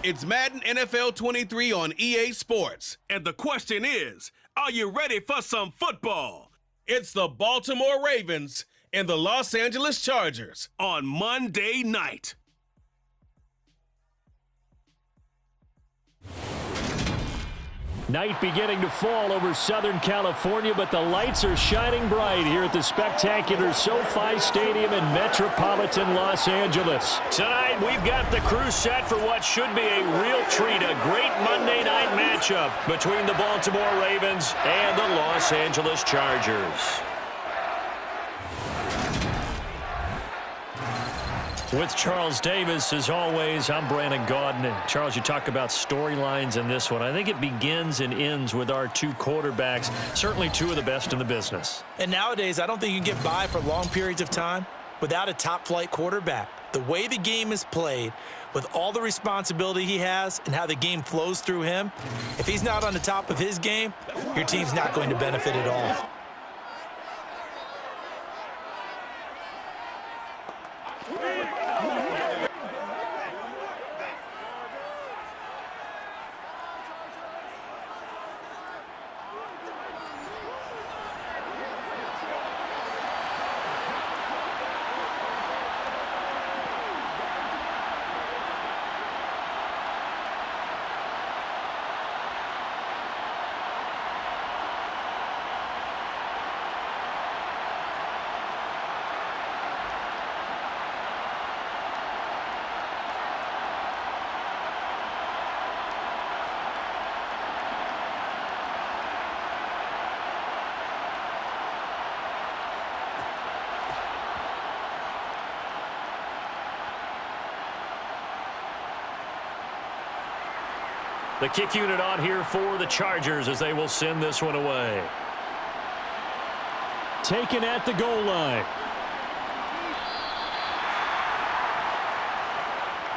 It's Madden NFL 23 on EA Sports. And the question is, are you ready for some football? It's the Baltimore Ravens and the Los Angeles Chargers on Monday night. Night beginning to fall over Southern California, but the lights are shining bright here at the spectacular SoFi Stadium in metropolitan Los Angeles. Tonight, we've got the crew set for what should be a real treat, a great Monday night matchup between the Baltimore Ravens and the Los Angeles Chargers. With Charles Davis, as always, I'm Brandon Gaudin. Charles, you talk about storylines in this one. I think it begins and ends with our two quarterbacks, certainly two of the best in the business. And nowadays, I don't think you can get by for long periods of time without a top-flight quarterback. The way the game is played, with all the responsibility he has and how the game flows through him, if he's not on the top of his game, your team's not going to benefit at all. The kick unit on here for the Chargers as they will send this one away. Taken at the goal line.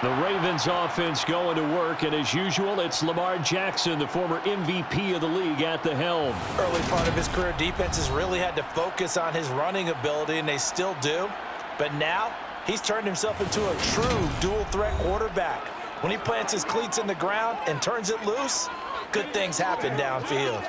The Ravens offense going to work, and as usual, it's Lamar Jackson, the former MVP of the league, at the helm. Early part of his career, defenses really had to focus on his running ability, and they still do. But now, he's turned himself into a true dual-threat quarterback. When he plants his cleats in the ground and turns it loose, good things happen downfield.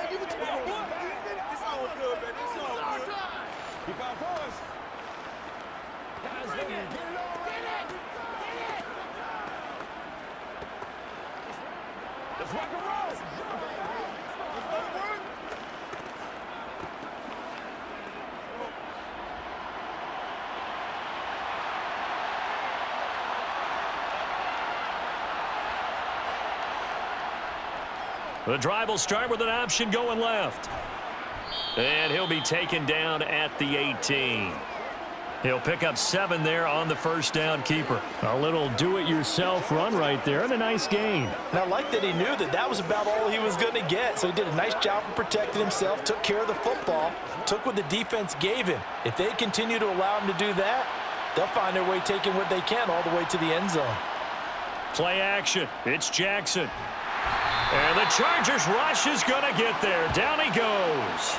The drive will start with an option going left. And he'll be taken down at the 18. He'll pick up 7 there on the first down keeper. A little do-it-yourself run right there and a nice gain. And I like that he knew that that was about all he was going to get. So he did a nice job of protecting himself, took care of the football, took what the defense gave him. If they continue to allow him to do that, they'll find their way taking what they can all the way to the end zone. Play action. It's Jackson. And the Chargers rush is going to get there. Down he goes.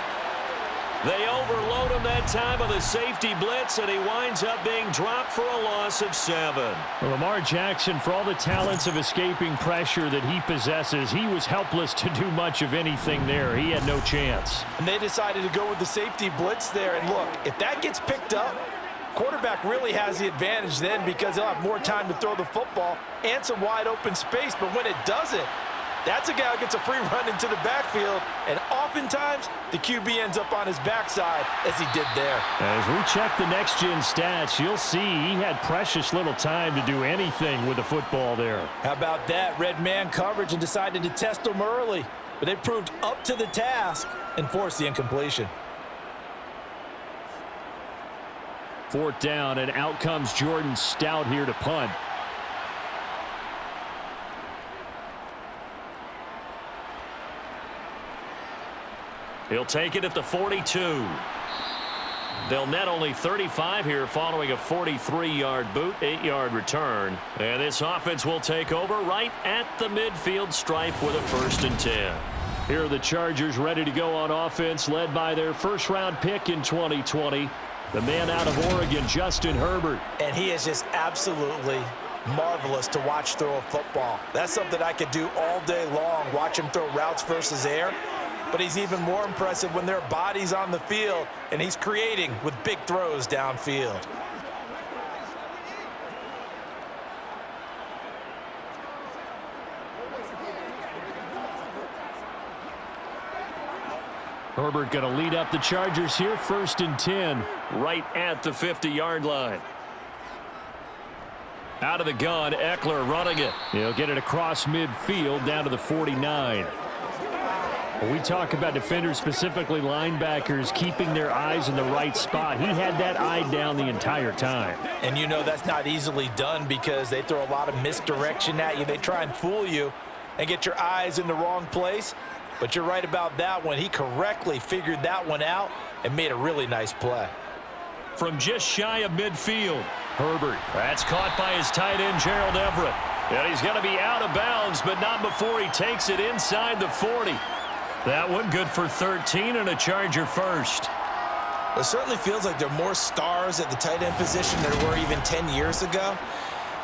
They overload him that time of the safety blitz, and he winds up being dropped for a loss of 7. Well, Lamar Jackson, for all the talents of escaping pressure that he possesses, he was helpless to do much of anything there. He had no chance. And they decided to go with the safety blitz there. And look, if that gets picked up, quarterback really has the advantage then because he'll have more time to throw the football and some wide open space. But when it doesn't, that's a guy who gets a free run into the backfield, and oftentimes the QB ends up on his backside as he did there. As we check the next-gen stats, you'll see he had precious little time to do anything with the football there. How about that? Red man coverage and decided to test him early, but they proved up to the task and forced the incompletion. 4th down, and out comes Jordan Stout here to punt. He'll take it at the 42. They'll net only 35 here following a 43-yard boot, 8-yard return. And this offense will take over right at the midfield stripe with a 1st and 10. Here are the Chargers ready to go on offense, led by their first-round pick in 2020, the man out of Oregon, Justin Herbert. And he has just absolutely marvelous to watch throw a football. That's something I could do all day long, watch him throw routes versus air. But he's even more impressive when there are bodies on the field and he's creating with big throws downfield. Herbert going to lead up the Chargers here, 1st and 10, right at the 50-yard line. Out of the gun, Eckler running it. He'll get it across midfield down to the 49. When we talk about defenders, specifically linebackers, keeping their eyes in the right spot, he had that eye down the entire time. And you know that's not easily done because they throw a lot of misdirection at you. They try and fool you and get your eyes in the wrong place. But you're right about that one. He correctly figured that one out and made a really nice play. From just shy of midfield, Herbert. That's caught by his tight end, Gerald Everett. And he's going to be out of bounds, but not before he takes it inside the 40. That one good for 13 and a Charger first. It certainly feels like there are more stars at the tight end position than there were even 10 years ago.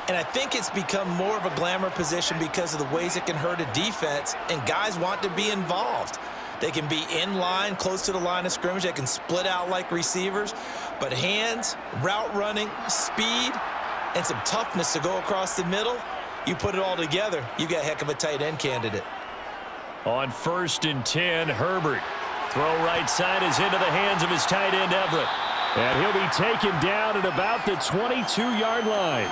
And I think it's become more of a glamour position because of the ways it can hurt a defense, and guys want to be involved. They can be in line, close to the line of scrimmage. They can split out like receivers. But hands, route running, speed, and some toughness to go across the middle, you put it all together, you got a heck of a tight end candidate. On 1st and 10, Herbert. Throw right side is into the hands of his tight end, Everett. And he'll be taken down at about the 22-yard line.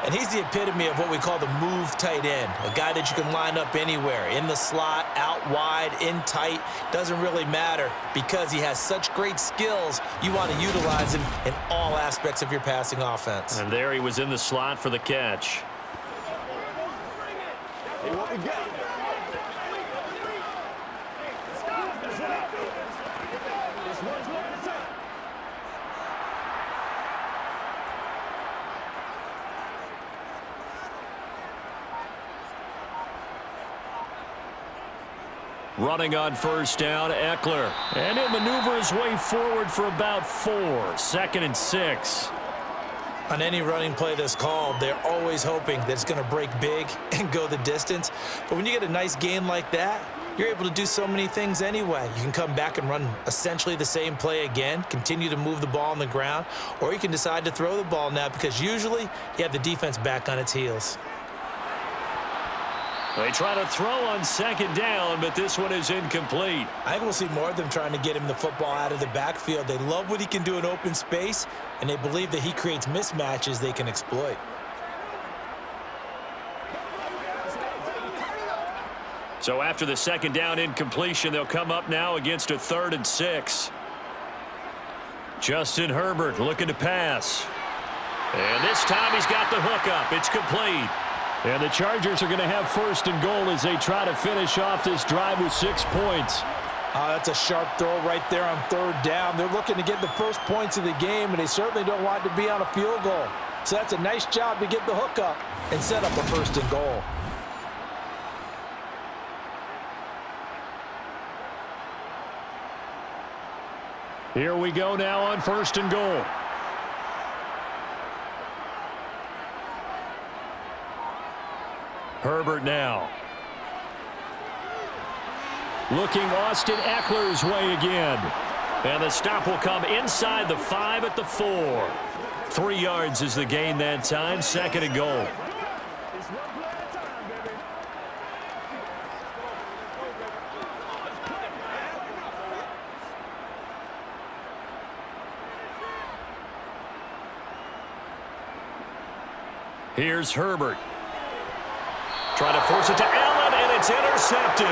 And he's the epitome of what we call the move tight end, a guy that you can line up anywhere, in the slot, out wide, in tight, doesn't really matter because he has such great skills. You want to utilize him in all aspects of your passing offense. And there he was in the slot for the catch. Hey, what we got? Running on 1st down, Eckler. And he'll maneuver his way forward for about 4. 2nd and 6. On any running play that's called, they're always hoping that it's going to break big and go the distance. But when you get a nice gain like that, you're able to do so many things anyway. You can come back and run essentially the same play again, continue to move the ball on the ground, or you can decide to throw the ball now because usually you have the defense back on its heels. They try to throw on 2nd down, but this one is incomplete. I think we'll see more of them trying to get him the football out of the backfield. They love what he can do in open space, and they believe that he creates mismatches they can exploit. So after the 2nd down incompletion, they'll come up now against a 3rd and 6. Justin Herbert looking to pass. And this time he's got the hook up. It's complete. And the Chargers are going to have 1st and goal as they try to finish off this drive with 6 points. That's a sharp throw right there on 3rd down. They're looking to get the first points of the game, and they certainly don't want to be on a field goal. So that's a nice job to get the hook up and set up a 1st and goal. Here we go now on 1st and goal. Herbert now. Looking Austin Eckler's way again. And the stop will come inside the 5 at the 4. 3 yards is the gain that time. 2nd and goal. Here's Herbert. Trying to force it to Allen, and it's intercepted.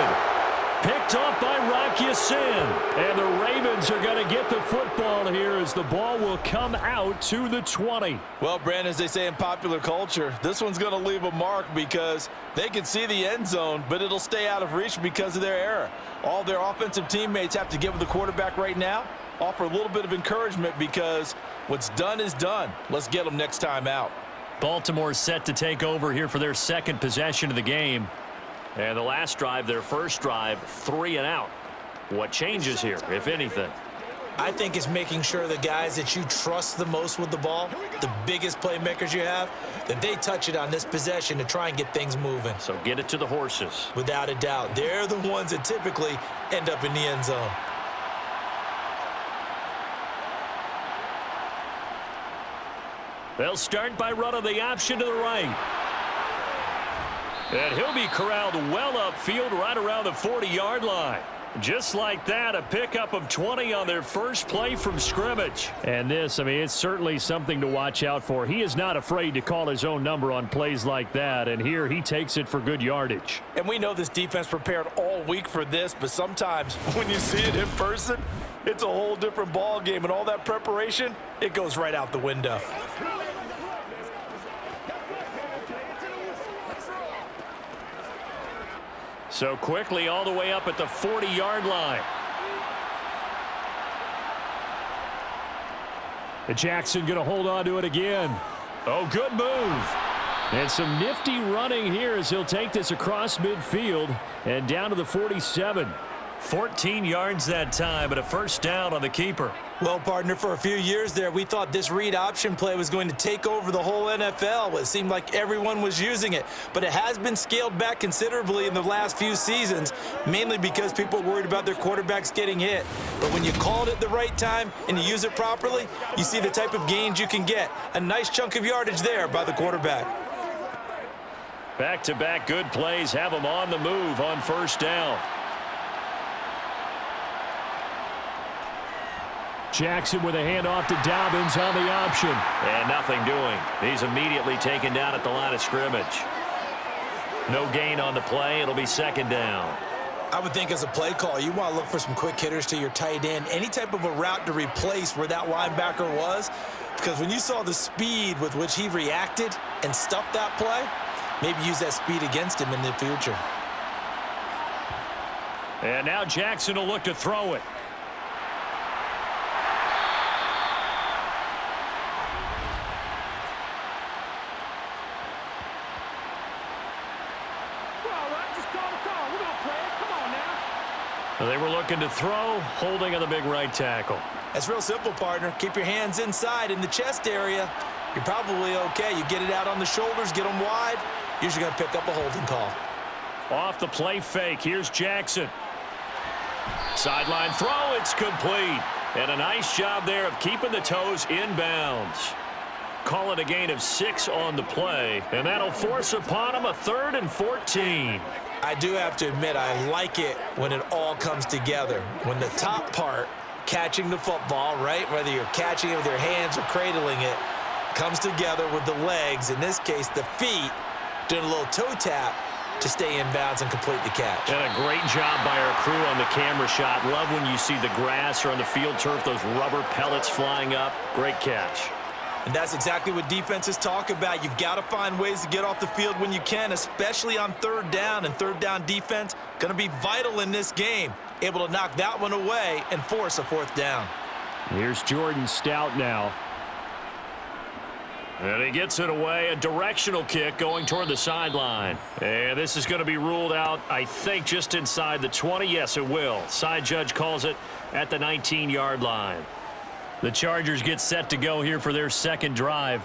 Picked off by Rock Ya-Sin. And the Ravens are going to get the football here as the ball will come out to the 20. Well, Brandon, as they say in popular culture, this one's going to leave a mark because they can see the end zone, but it'll stay out of reach because of their error. All their offensive teammates have to give the quarterback right now, offer a little bit of encouragement because what's done is done. Let's get them next time out. Baltimore set to take over here for their 2nd possession of the game. And the last drive, their first drive, 3 and out. What changes here, if anything? I think it's making sure the guys that you trust the most with the ball, the biggest playmakers you have, that they touch it on this possession to try and get things moving. So get it to the horses. Without a doubt. They're the ones that typically end up in the end zone. They'll start by running the option to the right. And he'll be corralled well upfield right around the 40-yard line. Just like that, a pickup of 20 on their first play from scrimmage. And this, I mean, it's certainly something to watch out for. He is not afraid to call his own number on plays like that, and here he takes it for good yardage. And we know this defense prepared all week for this, but sometimes when you see it in person, it's a whole different ball game, and all that preparation, it goes right out the window. So quickly all the way up at the 40-yard line. And Jackson going to hold on to it again. Oh, good move. And some nifty running here as he'll take this across midfield and down to the 47. 14 yards that time, but a first down on the keeper. Well, partner, for a few years there, we thought this read option play was going to take over the whole NFL. It seemed like everyone was using it, but it has been scaled back considerably in the last few seasons, mainly because people are worried about their quarterbacks getting hit. But when you call it at the right time and you use it properly, you see the type of gains you can get. A nice chunk of yardage there by the quarterback. Back-to-back good plays have them on the move on first down. Jackson with a handoff to Dobbins on the option. And nothing doing. He's immediately taken down at the line of scrimmage. No gain on the play. It'll be second down. I would think as a play call, you want to look for some quick hitters to your tight end. Any type of a route to replace where that linebacker was. Because when you saw the speed with which he reacted and stuffed that play, maybe use that speed against him in the future. And now Jackson will look to throw it. They were looking to throw, holding on the big right tackle. That's real simple, partner. Keep your hands inside in the chest area. You're probably okay. You get it out on the shoulders, get them wide. Usually going to pick up a holding call. Off the play fake. Here's Jackson. Sideline throw. It's complete. And a nice job there of keeping the toes inbounds. Call it a gain of 6 on the play. And that'll force upon him a 3rd and 14. I do have to admit, I like it when it all comes together. When the top part, catching the football, right, whether you're catching it with your hands or cradling it, comes together with the legs, in this case the feet, doing a little toe tap to stay in bounds and complete the catch. And a great job by our crew on the camera shot. Love when you see the grass or on the field turf, those rubber pellets flying up. Great catch. And that's exactly what defenses talk about. You've got to find ways to get off the field when you can, especially on third down. And third down defense going to be vital in this game. Able to knock that one away and force a 4th down. Here's Jordan Stout now. And he gets it away. A directional kick going toward the sideline. And this is going to be ruled out, I think, just inside the 20. Yes, it will. Side judge calls it at the 19-yard line. The Chargers get set to go here for their second drive.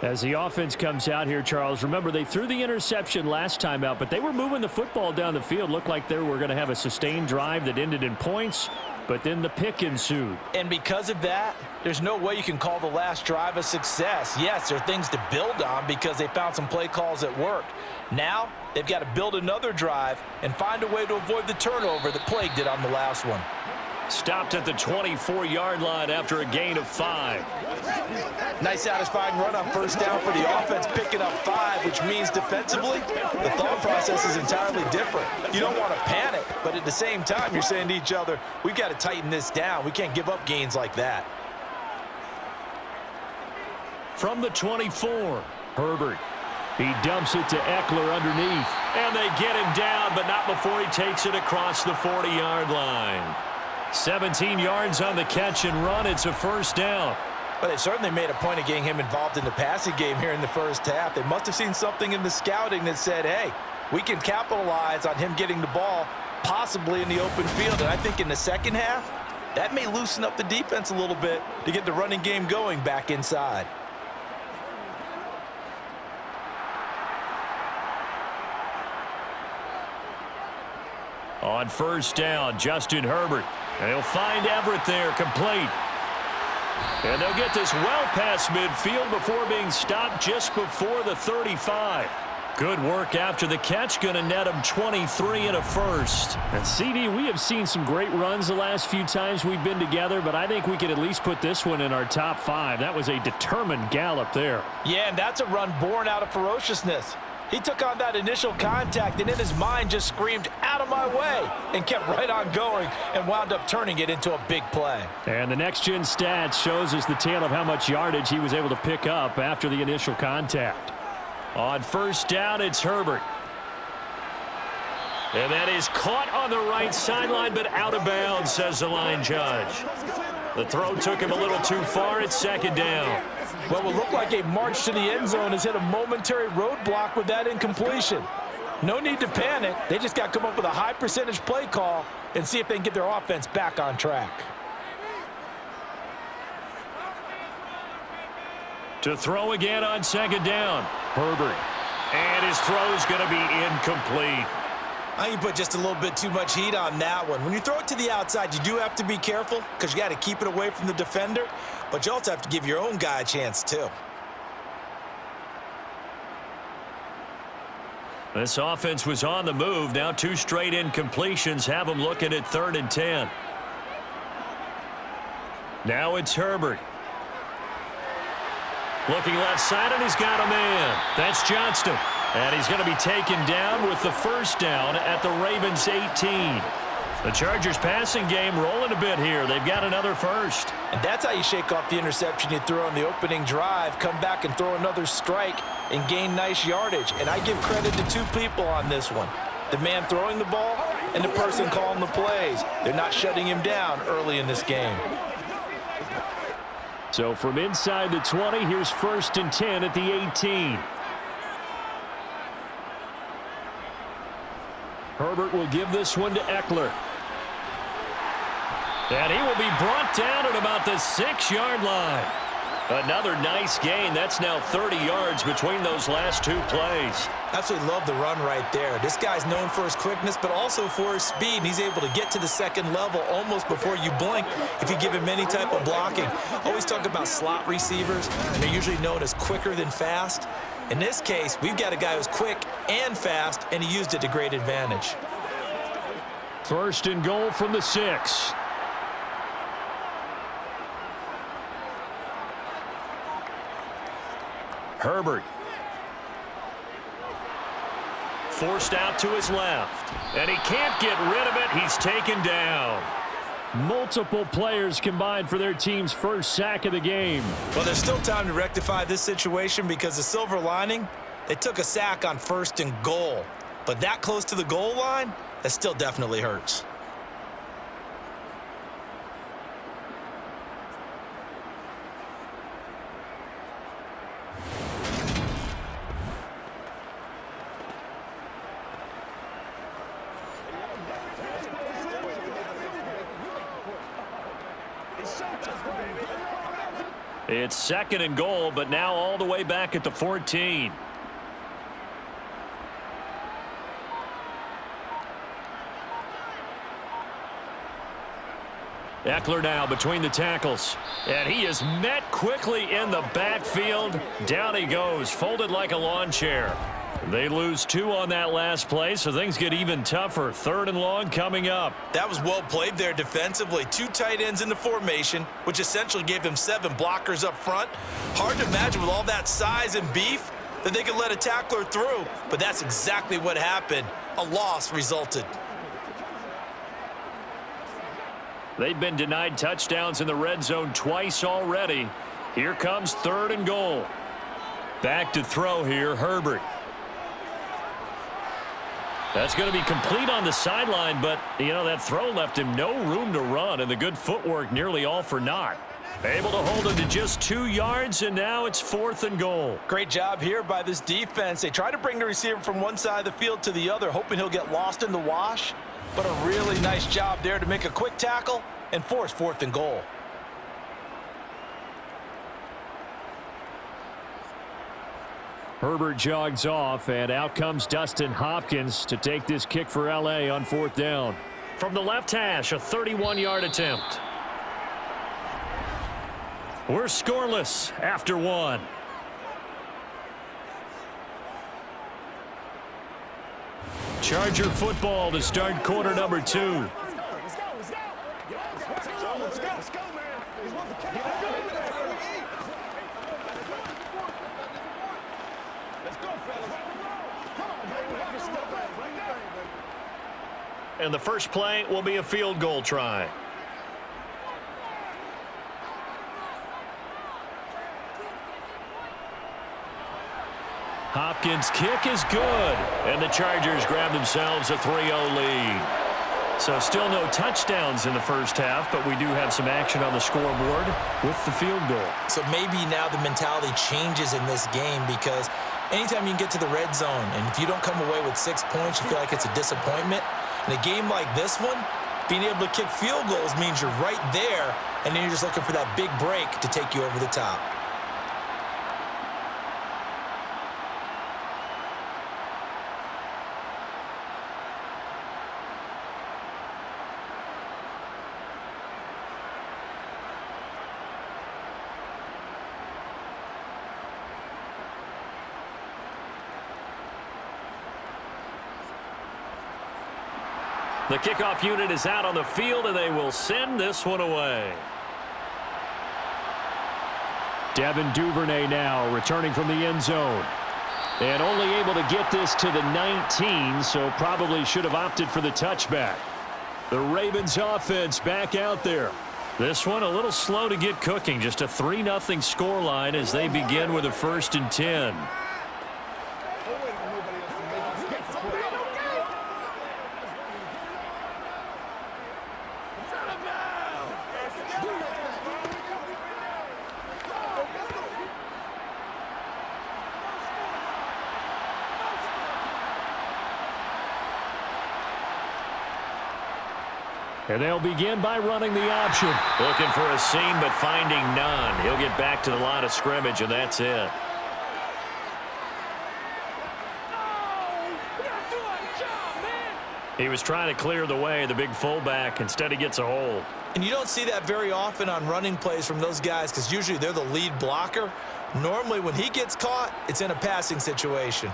As the offense comes out here, Charles, remember they threw the interception last time out, but they were moving the football down the field. Looked like they were going to have a sustained drive that ended in points, but then the pick ensued. And because of that, there's no way you can call the last drive a success. Yes, there are things to build on because they found some play calls that worked. Now, they've got to build another drive and find a way to avoid the turnover that plagued it on the last one. Stopped at the 24-yard line after a gain of 5. Nice satisfying run on first down for the offense, picking up 5, which means defensively, the thought process is entirely different. You don't want to panic, but at the same time, you're saying to each other, we've got to tighten this down. We can't give up gains like that. From the 24, Herbert. He dumps it to Eckler underneath. And they get him down, but not before he takes it across the 40-yard line. 17 yards on the catch and run. It's a first down. But they certainly made a point of getting him involved in the passing game here in the first half. They must have seen something in the scouting that said, hey, we can capitalize on him getting the ball possibly in the open field. And I think in the second half, That may loosen up the defense a little bit to get the running game going back inside. On first down, Justin Herbert. And he'll find Everett there, complete. And they'll get this well past midfield before being stopped just before the 35. Good work after the catch. Going to net him 23 and a first. And CD, we have seen some great runs the last few times we've been together, but I think we could at least put this one in our top 5. That was a determined gallop there. Yeah, and that's a run born out of ferociousness. He took on that initial contact and in his mind just screamed, "Out of my way," and kept right on going and wound up turning it into a big play. And the next-gen stats shows us the tale of how much yardage he was able to pick up after the initial contact. On first down, it's Herbert. And that is caught on the right sideline, but out of bounds, says the line judge. The throw took him a little too far. It's second down. Well, what looked like a march to the end zone has hit a momentary roadblock with that incompletion. No need to panic. They just got to come up with a high percentage play call and see if they can get their offense back on track. To throw again on second down. Herbert. And his throw is going to be incomplete. I think you put just a little bit too much heat on that one. When you throw it to the outside, you do have to be careful because you got to keep it away from the defender, but you also have to give your own guy a chance too. This offense was on the move. Now 2 straight incompletions have them looking at 3rd and 10. Now it's Herbert. Looking left side, and he's got a man. That's Johnston. And he's going to be taken down with the first down at the Ravens 18. The Chargers passing game rolling a bit here. They've got another first. And that's how you shake off the interception you threw on the opening drive, come back and throw another strike and gain nice yardage. And I give credit to 2 people on this one. The man throwing the ball and the person calling the plays. They're not shutting him down early in this game. So from inside the 20, here's 1st and 10 at the 18. Herbert will give this one to Eckler. And he will be brought down at about the 6-yard line. Another nice gain. That's now 30 yards between those last 2 plays. Absolutely love the run right there. This guy's known for his quickness, but also for his speed. And he's able to get to the second level almost before you blink if you give him any type of blocking. Always talk about slot receivers, and they're usually known as quicker than fast. In this case, we've got a guy who's quick and fast, and he used it to great advantage. 1st and goal from the 6. Herbert. Forced out to his left. And he can't get rid of it. He's taken down. Multiple players combined for their team's first sack of the game. Well, there's still time to rectify this situation because the silver lining, they took a sack on 1st and goal. But that close to the goal line, that still definitely hurts. It's 2nd and goal, but now all the way back at the 14. Eckler now between the tackles. And he is met quickly in the backfield. Down he goes, folded like a lawn chair. They lose 2 on that last play, so things get even tougher. 3rd and long coming up. That was well played there defensively. 2 tight ends in the formation, which essentially gave them 7 blockers up front. Hard to imagine with all that size and beef that they could let a tackler through, but that's exactly what happened. A loss resulted. They've been denied touchdowns in the red zone twice already. Here comes 3rd and goal. Back to throw here, Herbert. That's going to be complete on the sideline, but, you know, that throw left him no room to run, and the good footwork nearly all for naught. Able to hold him to just 2 yards, and now it's 4th and goal. Great job here by this defense. They try to bring the receiver from one side of the field to the other, hoping he'll get lost in the wash. But a really nice job there to make a quick tackle and force 4th and goal. Herbert jogs off, and out comes Dustin Hopkins to take this kick for L.A. on 4th down. From the left hash, a 31-yard attempt. We're scoreless after 1. Charger football to start quarter number 2. And the first play will be a field goal try. Hopkins' kick is good, and the Chargers grab themselves a 3-0 lead. So still no touchdowns in the first half, but we do have some action on the scoreboard with the field goal. So maybe now the mentality changes in this game, because anytime you can get to the red zone, and if you don't come away with 6 points, you feel like it's a disappointment. In a game like this one, being able to kick field goals means you're right there, and then you're just looking for that big break to take you over the top. The kickoff unit is out on the field, and they will send this one away. Devin Duvernay now returning from the end zone. And only able to get this to the 19, so probably should have opted for the touchback. The Ravens offense back out there. This one a little slow to get cooking. Just a 3-0 scoreline as they begin with a 1st and 10. And they'll begin by running the option. Looking for a seam, but finding none. He'll get back to the line of scrimmage, and that's it. He was trying to clear the way, the big fullback. Instead, he gets a hold. And you don't see that very often on running plays from those guys, because usually they're the lead blocker. Normally, when he gets caught, it's in a passing situation.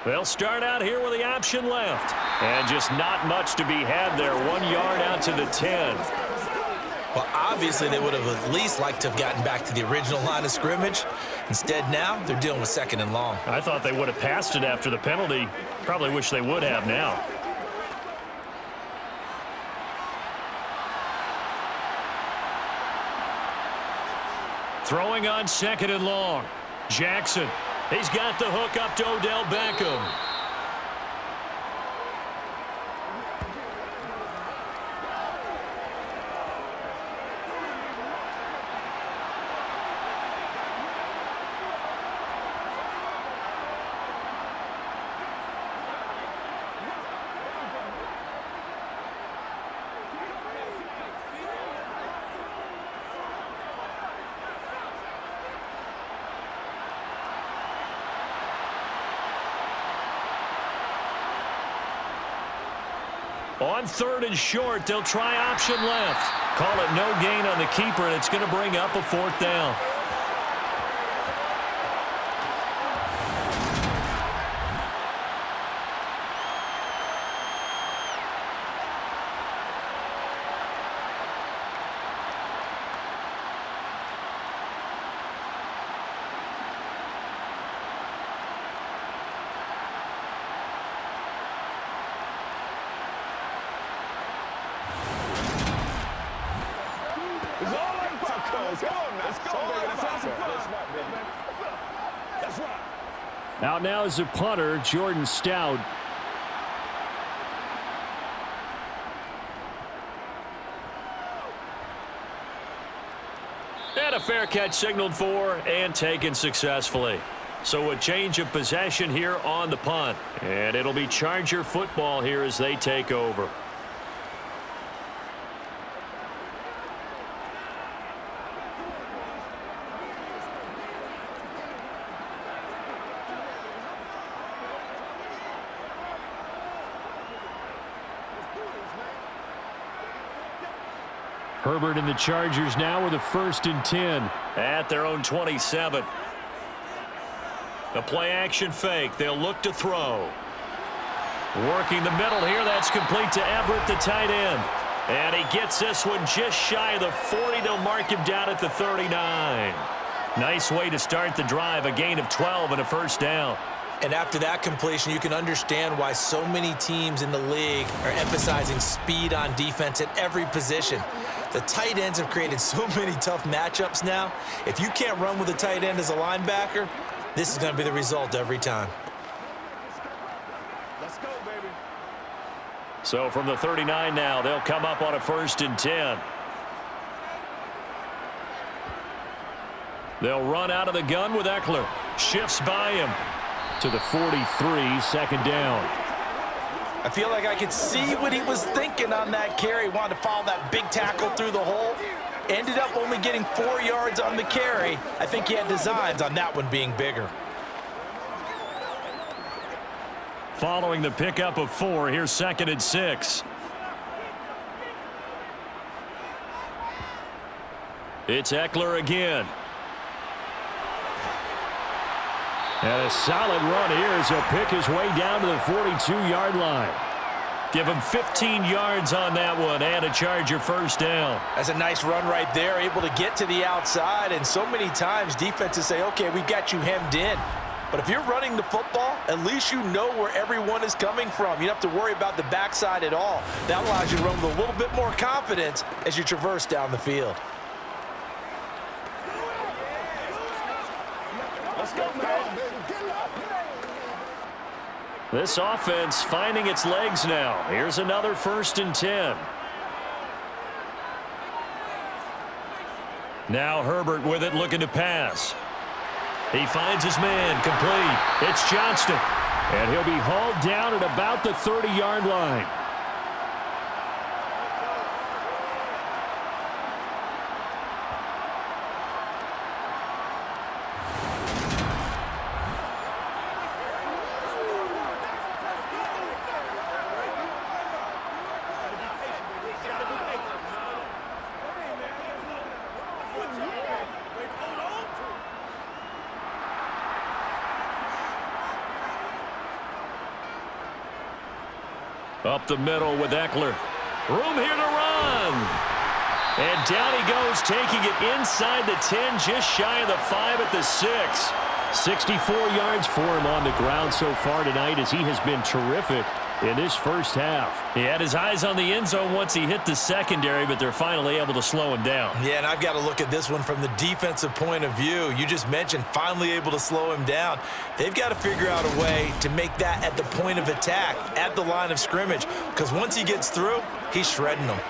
They'll start out here with the option left. And just not much to be had there. 1 yard out to the 10. Well, obviously, they would have at least liked to have gotten back to the original line of scrimmage. Instead, now they're dealing with 2nd and long. I thought they would have passed it after the penalty. Probably wish they would have now. Throwing on 2nd and long. Jackson. He's got the hook up to Odell Beckham. On 3rd and short, they'll try option left. Call it no gain on the keeper, and it's going to bring up a 4th down. Out now is a punter, Jordan Stout. And a fair catch signaled for and taken successfully. So a change of possession here on the punt. And it'll be Charger football here as they take over. Herbert and the Chargers now with a 1st and 10. At their own 27. The play action fake. They'll look to throw. Working the middle here. That's complete to Everett, the tight end. And he gets this one just shy of the 40. They'll mark him down at the 39. Nice way to start the drive. A gain of 12 and a 1st down. And after that completion, you can understand why so many teams in the league are emphasizing speed on defense at every position. The tight ends have created so many tough matchups now. If you can't run with a tight end as a linebacker, this is going to be the result every time. Let's go, baby. So from the 39 now, they'll come up on a 1st and 10. They'll run out of the gun with Eckler. Shifts by him. To the 43, 2nd down. I feel like I could see what he was thinking on that carry. Wanted to follow that big tackle through the hole. Ended up only getting 4 yards on the carry. I think he had designs on that one being bigger. Following the pickup of 4, here's 2nd and 6. It's Eckler again. And a solid run here as he'll pick his way down to the 42-yard line. Give him 15 yards on that one and a Charger 1st down. That's a nice run right there, able to get to the outside. And so many times defenses say, okay, we got you hemmed in. But if you're running the football, at least you know where everyone is coming from. You don't have to worry about the backside at all. That allows you to run with a little bit more confidence as you traverse down the field. Let's go, man. This offense finding its legs now. Here's another 1st and 10. Now Herbert with it, looking to pass. He finds his man, complete. It's Johnston. And he'll be hauled down at about the 30-yard line. Up the middle with Eckler. Room here to run. And down he goes, taking it inside the 10, just shy of the 5 at the 6. 64 yards for him on the ground so far tonight as he has been terrific in this 1st half. He had his eyes on the end zone once he hit the secondary, but they're finally able to slow him down. Yeah, and I've got to look at this one from the defensive point of view. You just mentioned finally able to slow him down. They've got to figure out a way to make that at the point of attack, at the line of scrimmage, because once he gets through, he's shredding them.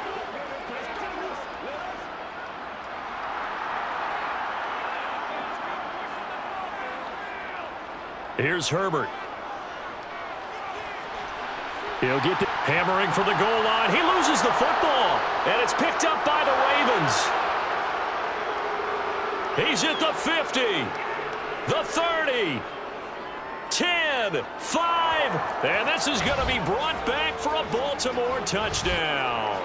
Here's Herbert. He'll get the hammering for the goal line. He loses the football, and it's picked up by the Ravens. He's at the 50, the 30, 10, 5, and this is going to be brought back for a Baltimore touchdown.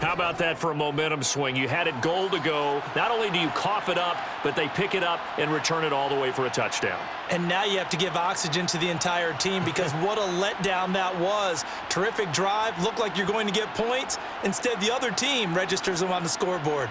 How about that for a momentum swing? You had it goal to go. Not only do you cough it up, but they pick it up and return it all the way for a touchdown. And now you have to give oxygen to the entire team because what a letdown that was. Terrific drive. Looked like you're going to get points. Instead, the other team registers them on the scoreboard.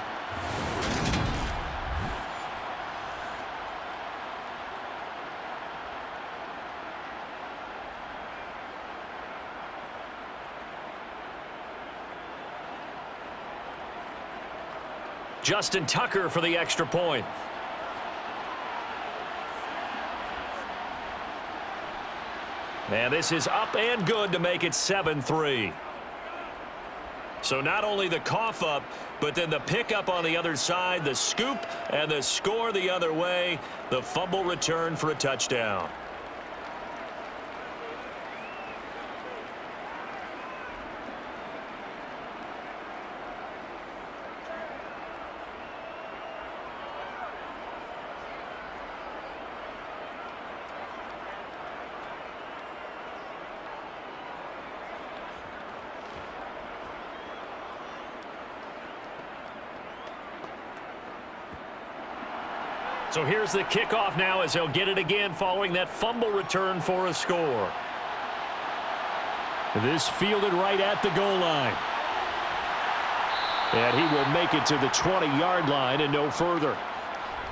Justin Tucker for the extra point. And this is up and good to make it 7-3. So not only the cough up, but then the pickup on the other side, the scoop, and the score the other way. The fumble return for a touchdown. So here's the kickoff now as they'll get it again following that fumble return for a score. This fielded right at the goal line. And he will make it to the 20-yard line and no further.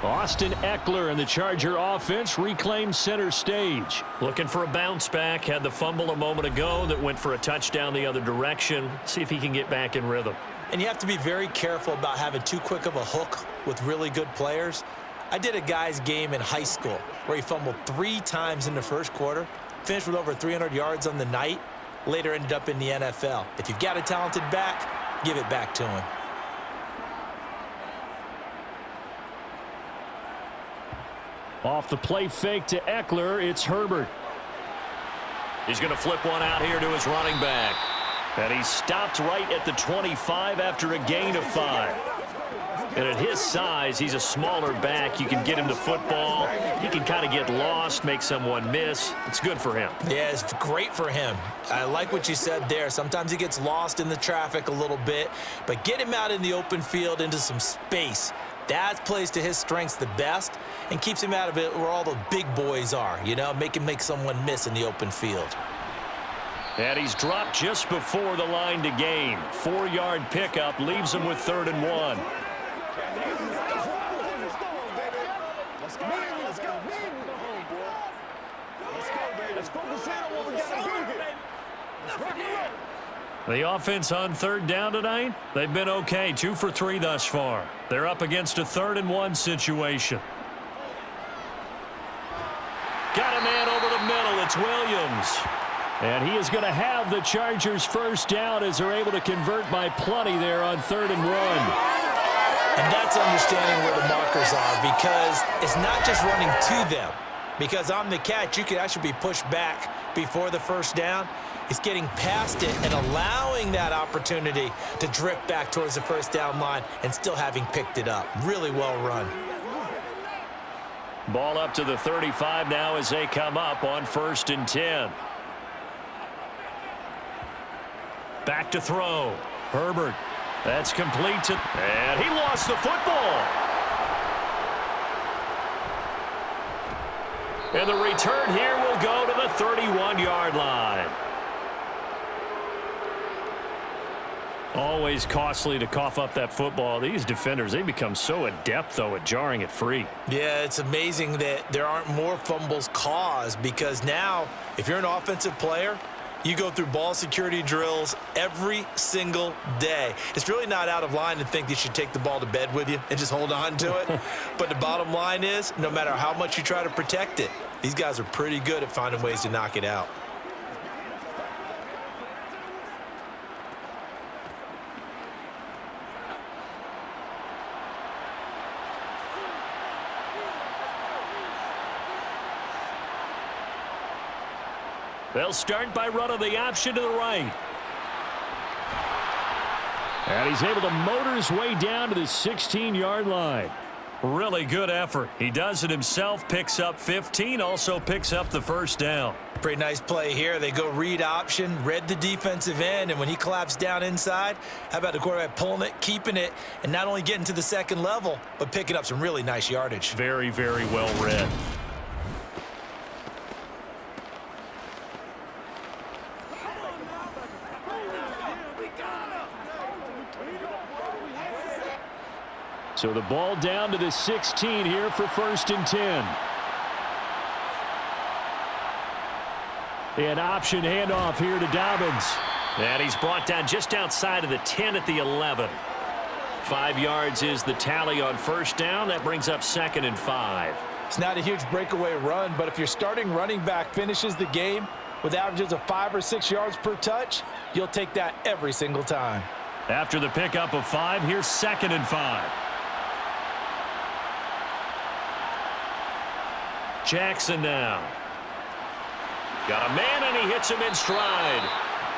Austin Eckler and the Charger offense reclaim center stage. Looking for a bounce back. Had the fumble a moment ago that went for a touchdown the other direction. See if he can get back in rhythm. And you have to be very careful about having too quick of a hook with really good players. I did a guy's game in high school where he fumbled 3 times in the first quarter, finished with over 300 yards on the night, later ended up in the NFL. If you've got a talented back, give it back to him. Off the play fake to Eckler, it's Herbert. He's going to flip one out here to his running back. And he stopped right at the 25 after a gain of 5. And at his size, he's a smaller back. You can get him to football. He can kind of get lost, make someone miss. It's good for him. Yeah, it's great for him. I like what you said there. Sometimes he gets lost in the traffic a little bit, but get him out in the open field into some space. That plays to his strengths the best and keeps him out of it where all the big boys are, you know, make him make someone miss in the open field. And he's dropped just before the line to gain. 4-yard pickup leaves him with 3rd and 1. The offense on 3rd down tonight, they've been okay. 2 for 3 thus far. They're up against a 3rd and 1 situation. Got a man over the middle. It's Williams. And he is going to have the Chargers first down as they're able to convert by plenty there on 3rd and 1. And that's understanding where the markers are, because it's not just running to them. Because on the catch, you could actually be pushed back before the first down. It's getting past it and allowing that opportunity to drift back towards the first down line and still having picked it up. Really well run. Ball up to the 35 now as they come up on 1st and 10. Back to throw. Herbert. That's complete to... And he lost the football. And the return here will go to the 31-yard line. Always costly to cough up that football. These defenders, they become so adept, though, at jarring it free. Yeah, it's amazing that there aren't more fumbles caused, because now, if you're an offensive player, you go through ball security drills every single day. It's really not out of line to think you should take the ball to bed with you and just hold on to it. But the bottom line is, no matter how much you try to protect it, these guys are pretty good at finding ways to knock it out. They'll start by running the option to the right. And he's able to motor his way down to the 16-yard line. Really good effort. He does it himself, picks up 15, also picks up the first down. Pretty nice play here. They go read option, read the defensive end, and when he collapsed down inside, how about the quarterback pulling it, keeping it, and not only getting to the second level, but picking up some really nice yardage. Very, very well read. So the ball down to the 16 here for 1st and 10. An option handoff here to Dobbins. And he's brought down just outside of the 10 at the 11. 5 yards is the tally on first down. That brings up 2nd and 5. It's not a huge breakaway run, but if your starting running back finishes the game with averages of 5 or 6 yards per touch, you'll take that every single time. After the pickup of 5, here's 2nd and 5. Jackson now. Got a man, and he hits him in stride.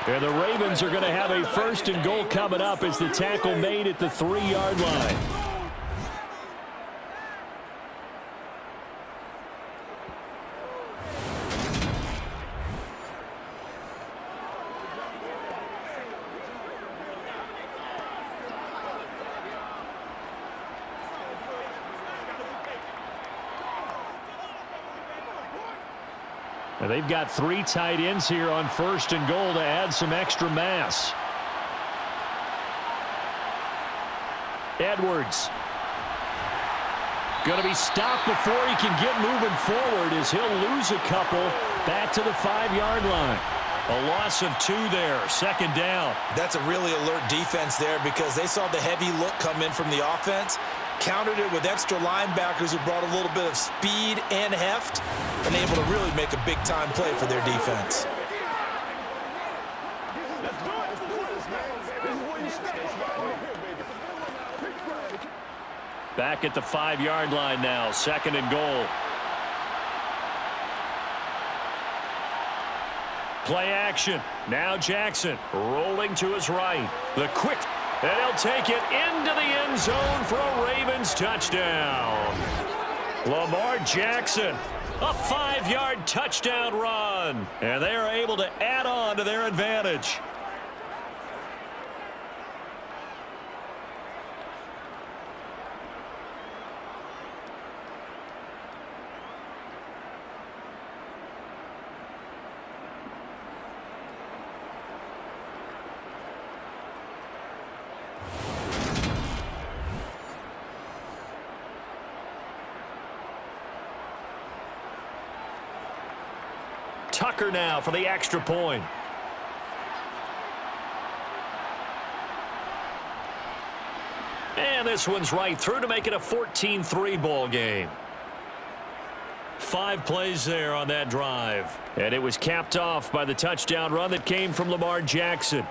And the Ravens are going to have a 1st and goal coming up as the tackle made at the 3-yard line. Now they've got 3 tight ends here on 1st and goal to add some extra mass. Edwards. Going to be stopped before he can get moving forward as he'll lose a couple back to the 5-yard line. A loss of 2 there, 2nd down. That's a really alert defense there because they saw the heavy look come in from the offense, countered it with extra linebackers who brought a little bit of speed and heft, and able to really make a big-time play for their defense. Back at the 5-yard line now, 2nd and goal. Play action. Now Jackson rolling to his right. The quick, and he'll take it into the end zone for a Ravens touchdown. Lamar Jackson, a 5-yard touchdown run. And they are able to add on to their advantage. Tucker now for the extra point. And this one's right through to make it a 14-3 ball game. 5 plays there on that drive. And it was capped off by the touchdown run that came from Lamar Jackson.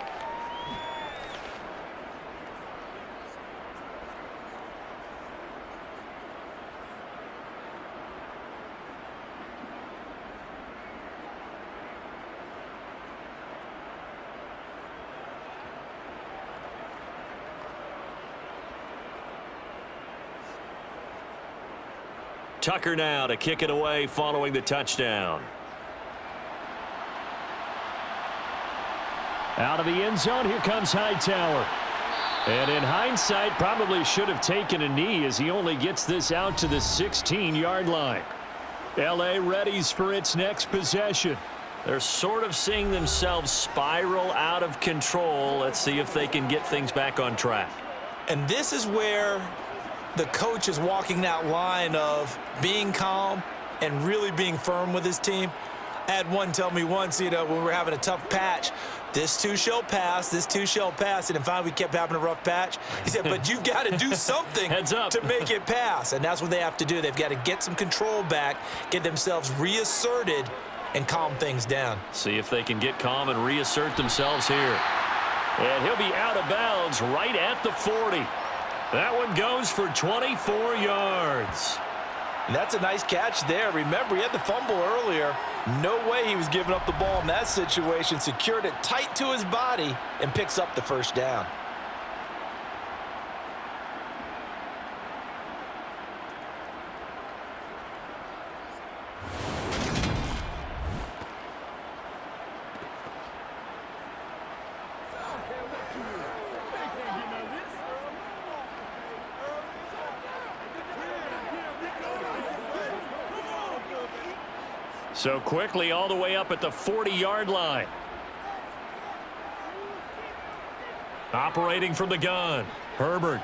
Tucker now to kick it away following the touchdown. Out of the end zone, here comes Hightower. And in hindsight, probably should have taken a knee as he only gets this out to the 16-yard line. L.A. readies for its next possession. They're sort of seeing themselves spiral out of control. Let's see if they can get things back on track. And this is where the coach is walking that line of being calm and really being firm with his team. I had one tell me once, when we were having a tough patch, this too shall pass, this too shall pass. And finally we kept having a rough patch. He said, but you've got to do something to make it pass. And that's what they have to do. They've got to get some control back, get themselves reasserted, and calm things down. See if they can get calm and reassert themselves here. And he'll be out of bounds right at the 40. That one goes for 24 yards. And that's a nice catch there. Remember, he had the fumble earlier. No way he was giving up the ball in that situation. Secured it tight to his body and picks up the 1st down. So quickly all the way up at the 40-yard line. Operating from the gun, Herbert.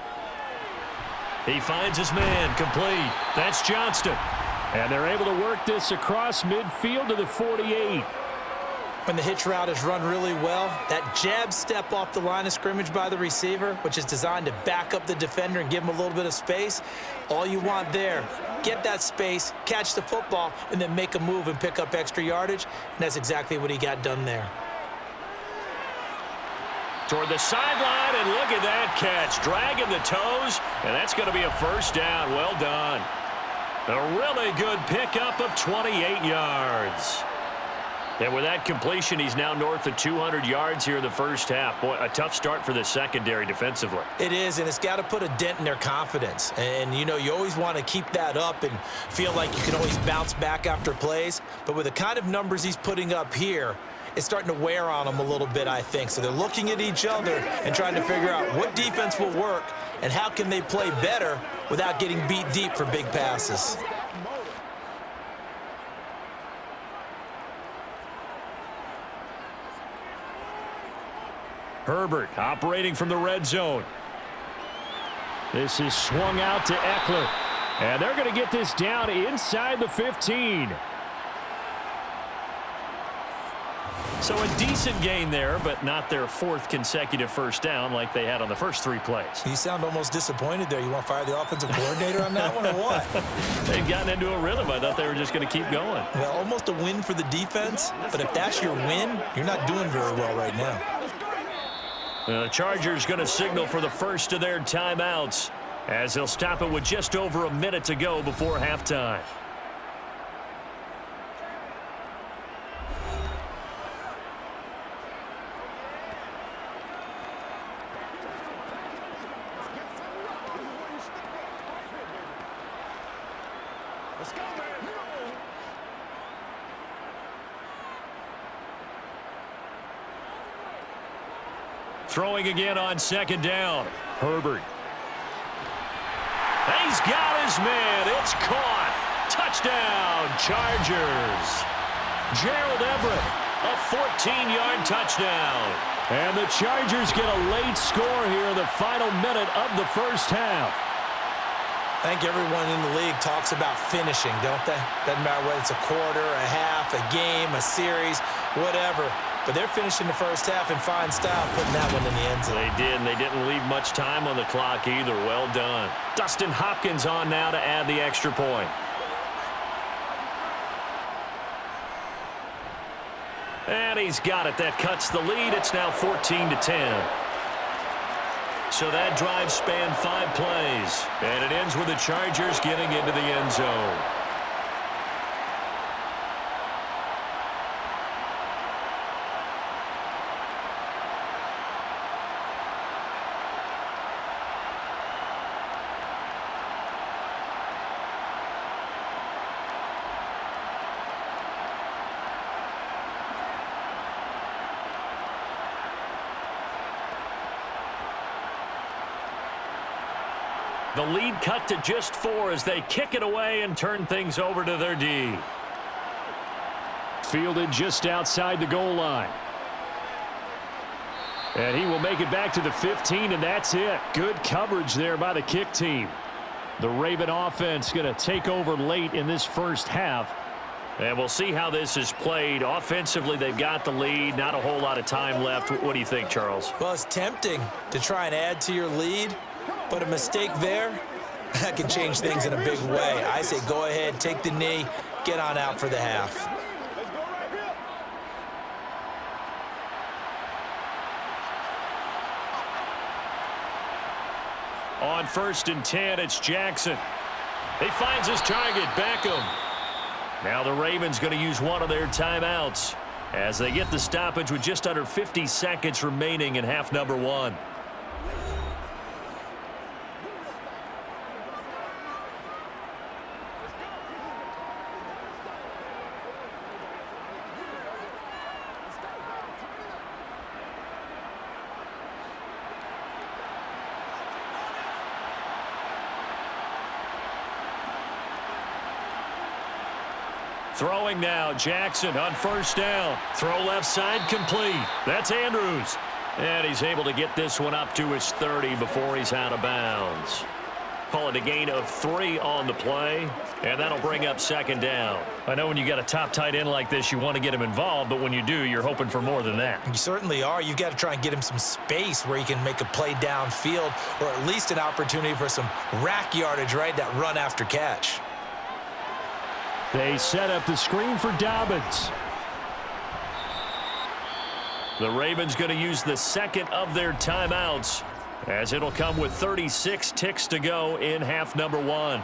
He finds his man, complete. That's Johnston. And they're able to work this across midfield to the 48. When the hitch route is run really well, that jab step off the line of scrimmage by the receiver, which is designed to back up the defender and give him a little bit of space, all you want there, get that space, catch the football, and then make a move and pick up extra yardage, and that's exactly what he got done there. Toward the sideline, and look at that catch. Dragging the toes, and that's going to be a first down. Well done. A really good pickup of 28 yards. And with that completion, he's now north of 200 yards here in the first half. Boy, a tough start for the secondary defensively. It is, and it's got to put a dent in their confidence. And, you know, you always want to keep that up and feel like you can always bounce back after plays. But with the kind of numbers he's putting up here, it's starting to wear on them a little bit, I think. So they're looking at each other and trying to figure out what defense will work and how can they play better without getting beat deep for big passes. Herbert operating from the red zone. This is swung out to Eckler. And they're going to get this down inside the 15. So a decent gain there, but not their fourth consecutive first down like they had on the first 3 plays. You sound almost disappointed there. You want to fire the offensive coordinator on that one or what? They've gotten into a rhythm. I thought they were just going to keep going. Well, almost a win for the defense, but if that's your win, you're not doing very well right now. The Chargers going to signal for the first of their timeouts as they'll stop it with just over a minute to go before halftime. Throwing again on second down. Herbert. He's got his man. It's caught. Touchdown, Chargers. Gerald Everett, a 14-yard touchdown. And the Chargers get a late score here in the final minute of the first half. I think everyone in the league talks about finishing, don't they? Doesn't matter whether it's a quarter, a half, a game, a series, whatever. But they're finishing the first half in fine style, putting that one in the end zone. They did, and they didn't leave much time on the clock either. Well done. Dustin Hopkins on now to add the extra point. And he's got it. That cuts the lead. It's now 14-10. So that drive spanned 5 plays. And it ends with the Chargers getting into the end zone. The lead cut to just 4 as they kick it away and turn things over to their D. Fielded just outside the goal line. And he will make it back to the 15, and that's it. Good coverage there by the kick team. The Raven offense going to take over late in this first half. And we'll see how this is played. Offensively, they've got the lead. Not a whole lot of time left. What do you think, Charles? Well, it's tempting to try and add to your lead. But a mistake there, that can change things in a big way. I say go ahead, take the knee, get on out for the half. On 1st and 10, it's Jackson. He finds his target, Beckham. Now the Ravens going to use one of their timeouts as they get the stoppage with just under 50 seconds remaining in half number 1. Throwing now, Jackson on 1st down. Throw left side complete. That's Andrews. And he's able to get this one up to his 30 before he's out of bounds. Call it a gain of 3 on the play, and that'll bring up 2nd down. I know when you got a top tight end like this, you want to get him involved, but when you do, you're hoping for more than that. You certainly are. You've got to try and get him some space where he can make a play downfield or at least an opportunity for some rack yardage, right? That run after catch. They set up the screen for Dobbins. The Ravens going to use the second of their timeouts, as it'll come with 36 ticks to go in half number 1.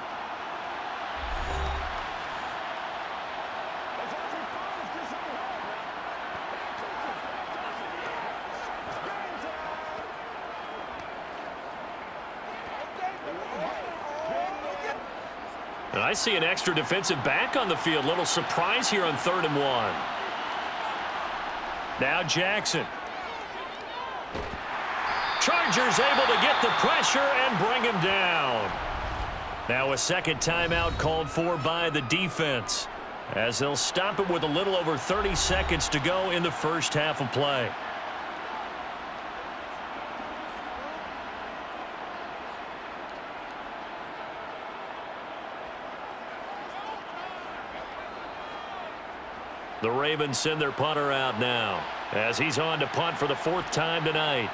And I see an extra defensive back on the field. Little surprise here on 3rd and 1. Now Jackson. Chargers able to get the pressure and bring him down. Now a second timeout called for by the defense, as they'll stop it with a little over 30 seconds to go in the first half of play. The Ravens send their punter out now, as he's on to punt for the 4th time tonight.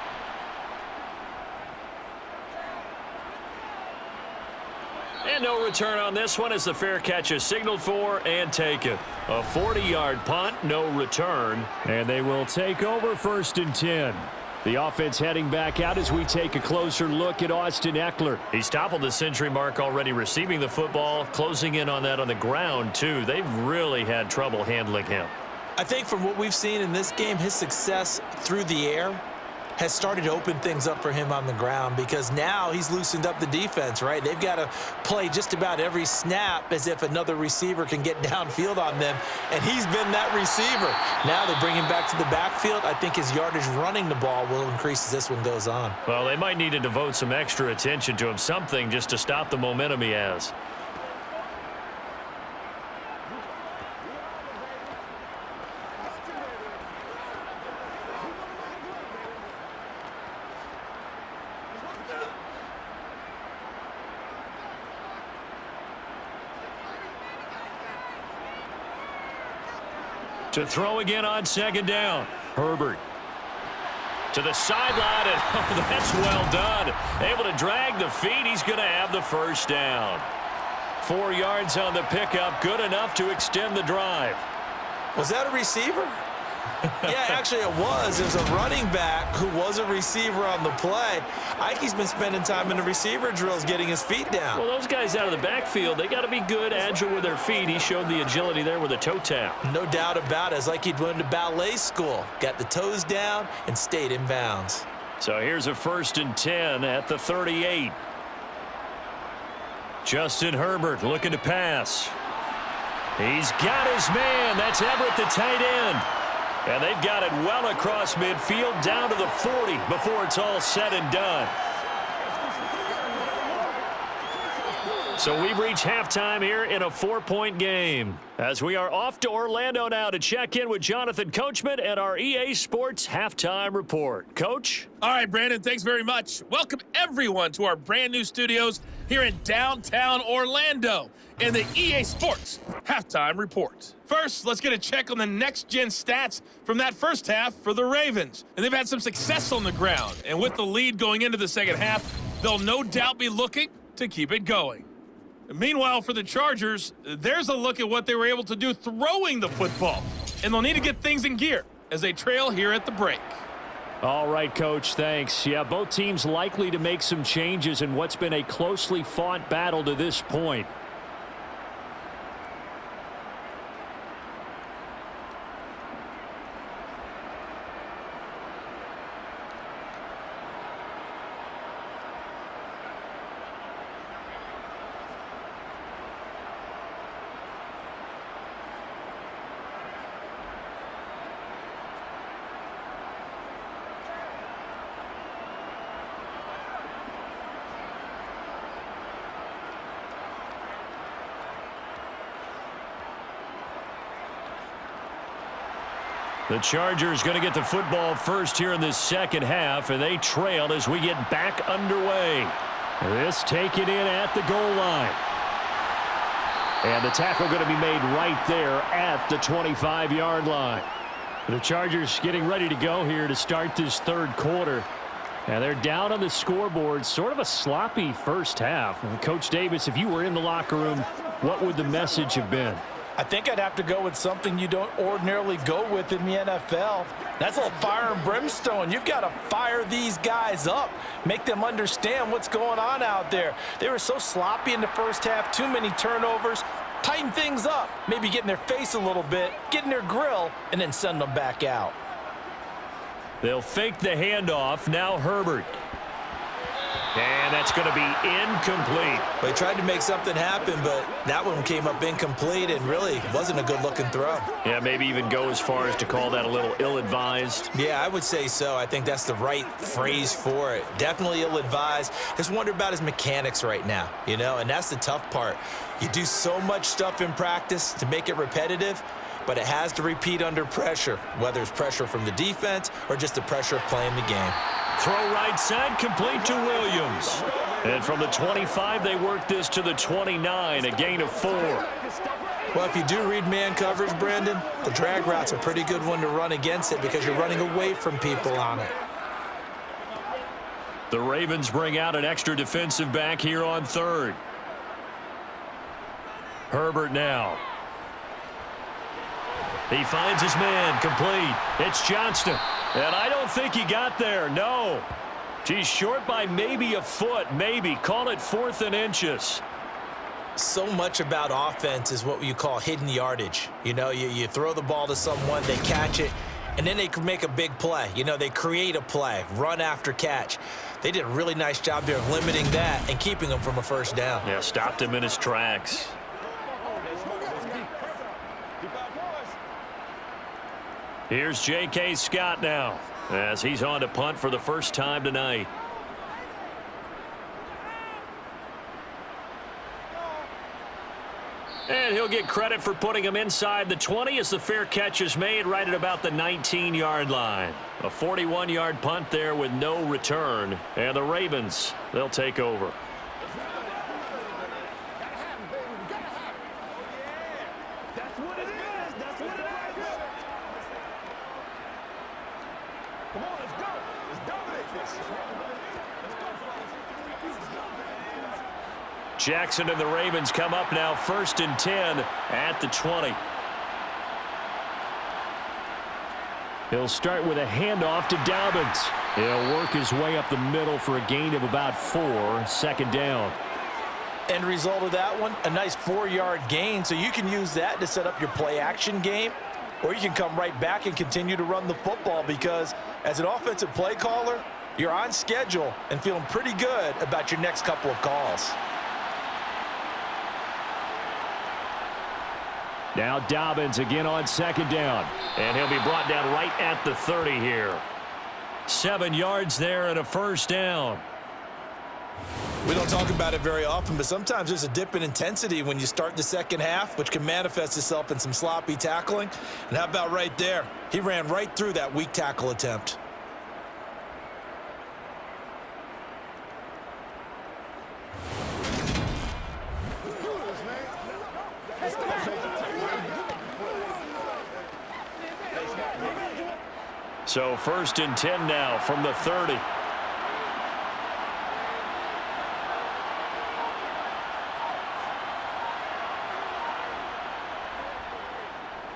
And no return on this one, as the fair catch is signaled for and taken. A 40-yard punt, no return, and they will take over 1st and 10. The offense heading back out as we take a closer look at Austin Eckler. He's toppled the century mark already receiving the football, closing in on that on the ground, too. They've really had trouble handling him. I think from what we've seen in this game, his success through the air has started to open things up for him on the ground, because now he's loosened up the defense, right? They've got to play just about every snap as if another receiver can get downfield on them, and he's been that receiver. Now they bring him back to the backfield. I think his yardage running the ball will increase as this one goes on. Well, they might need to devote some extra attention to him, something just to stop the momentum he has. To throw again on 2nd down. Herbert to the sideline, and oh, that's well done. Able to drag the feet. He's going to have the 1st down. 4 yards on the pickup. Good enough to extend the drive. Was that a receiver? Yeah, actually it was. It was a running back who was a receiver on the play. Ike's been spending time in the receiver drills getting his feet down. Well, those guys out of the backfield, they got to be good, agile with their feet. He showed the agility there with a toe tap. No doubt about it. It's like he'd went to ballet school. Got the toes down and stayed in bounds. So here's a 1st and 10 at the 38. Justin Herbert looking to pass. He's got his man. That's Everett, the tight end. And they've got it well across midfield, down to the 40 before it's all said and done. So we've reached halftime here in a 4-point game, as we are off to Orlando now to check in with Jonathan Coachman and our EA Sports Halftime Report. Coach? All right, Brandon, thanks very much. Welcome, everyone, to our brand new studios here in downtown Orlando in the EA Sports Halftime Report. First, let's get a check on the next-gen stats from that first half for the Ravens. And they've had some success on the ground. And with the lead going into the second half, they'll no doubt be looking to keep it going. Meanwhile, for the Chargers, there's a look at what they were able to do throwing the football. And they'll need to get things in gear as they trail here at the break. All right, Coach, thanks. Yeah, both teams likely to make some changes in what's been a closely fought battle to this point. The Chargers going to get the football first here in this second half, and they trail as we get back underway. This taken in at the goal line. And the tackle going to be made right there at the 25-yard line. The Chargers getting ready to go here to start this third quarter. And they're down on the scoreboard, sort of a sloppy first half. And Coach Davis, if you were in the locker room, what would the message have been? I think I'd have to go with something you don't ordinarily go with in the NFL. That's a little fire and brimstone. You've got to fire these guys up, make them understand what's going on out there. They were so sloppy in the first half, too many turnovers. Tighten things up, maybe get in their face a little bit, get in their grill, and then send them back out. They'll fake the handoff. Now Herbert. And that's going to be incomplete. They tried to make something happen, but that one came up incomplete and really wasn't a good-looking throw. Yeah, maybe even go as far as to call that a little ill-advised. Yeah, I would say so. I think that's the right phrase for it. Definitely ill-advised. Just wonder about his mechanics right now, you know, and that's the tough part. You do so much stuff in practice to make it repetitive, but it has to repeat under pressure, whether it's pressure from the defense or just the pressure of playing the game. Throw right side, complete to Williams. And from the 25, they work this to the 29, a gain of 4. Well, if you do read man coverage, Brandon, the drag route's a pretty good one to run against it because you're running away from people on it. The Ravens bring out an extra defensive back here on third. Herbert now. He finds his man, complete. It's Johnston. And I don't think he got there, no. He's short by maybe a foot, maybe. Call it 4th and inches. So much about offense is what you call hidden yardage. You know, you throw the ball to someone, they catch it, and then they can make a big play. You know, they create a play, run after catch. They did a really nice job there of limiting that and keeping him from a first down. Yeah, stopped him in his tracks. Here's J.K. Scott now as he's on to punt for the first time tonight. And he'll get credit for putting him inside the 20 as the fair catch is made right at about the 19-yard line. A 41-yard punt there with no return. And the Ravens, they'll take over. Jackson and the Ravens come up now 1st and 10 at the 20. He'll start with a handoff to Dobbins. He'll work his way up the middle for a gain of about 4, 2nd down. End result of that one, a nice 4-yard gain, so you can use that to set up your play-action game, or you can come right back and continue to run the football because as an offensive play caller, you're on schedule and feeling pretty good about your next couple of calls. Now Dobbins again on 2nd down. And he'll be brought down right at the 30 here. 7 yards there and a 1st down. We don't talk about it very often, but sometimes there's a dip in intensity when you start the second half, which can manifest itself in some sloppy tackling. And how about right there? He ran right through that weak tackle attempt. So 1st and 10 now from the 30.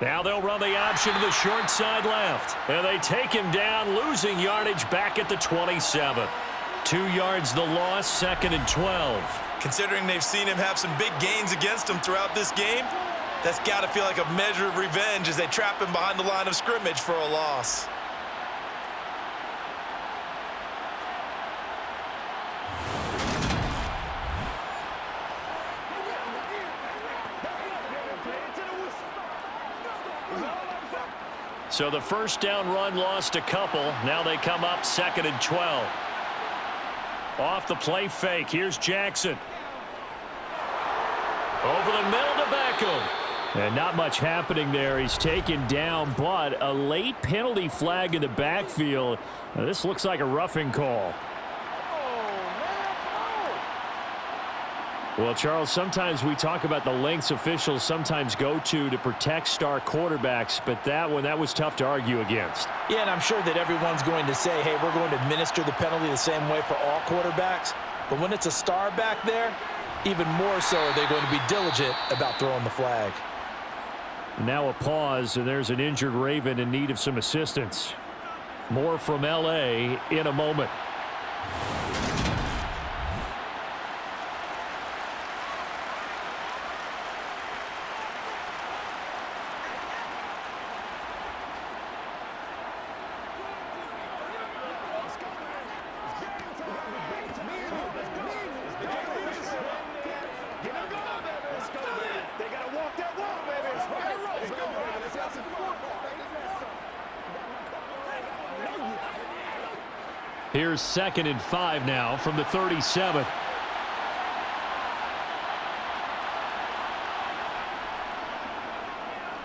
Now they'll run the option to the short side left. And they take him down, losing yardage back at the 27. 2 yards the loss, 2nd and 12. Considering they've seen him have some big gains against him throughout this game, that's got to feel like a measure of revenge as they trap him behind the line of scrimmage for a loss. So the 1st down run lost a couple. Now they come up 2nd and 12. Off the play fake. Here's Jackson. Over the middle to Beckham. And not much happening there. He's taken down, but a late penalty flag in the backfield. Now, this looks like a roughing call. Well, Charles, sometimes we talk about the lengths officials sometimes go to protect star quarterbacks, but that one, that was tough to argue against. Yeah, and I'm sure that everyone's going to say, hey, we're going to administer the penalty the same way for all quarterbacks. But when it's a star back there, even more so are they going to be diligent about throwing the flag. Now a pause, and there's an injured Raven in need of some assistance. More from L.A. in a moment. Here's 2nd and 5 now from the 37.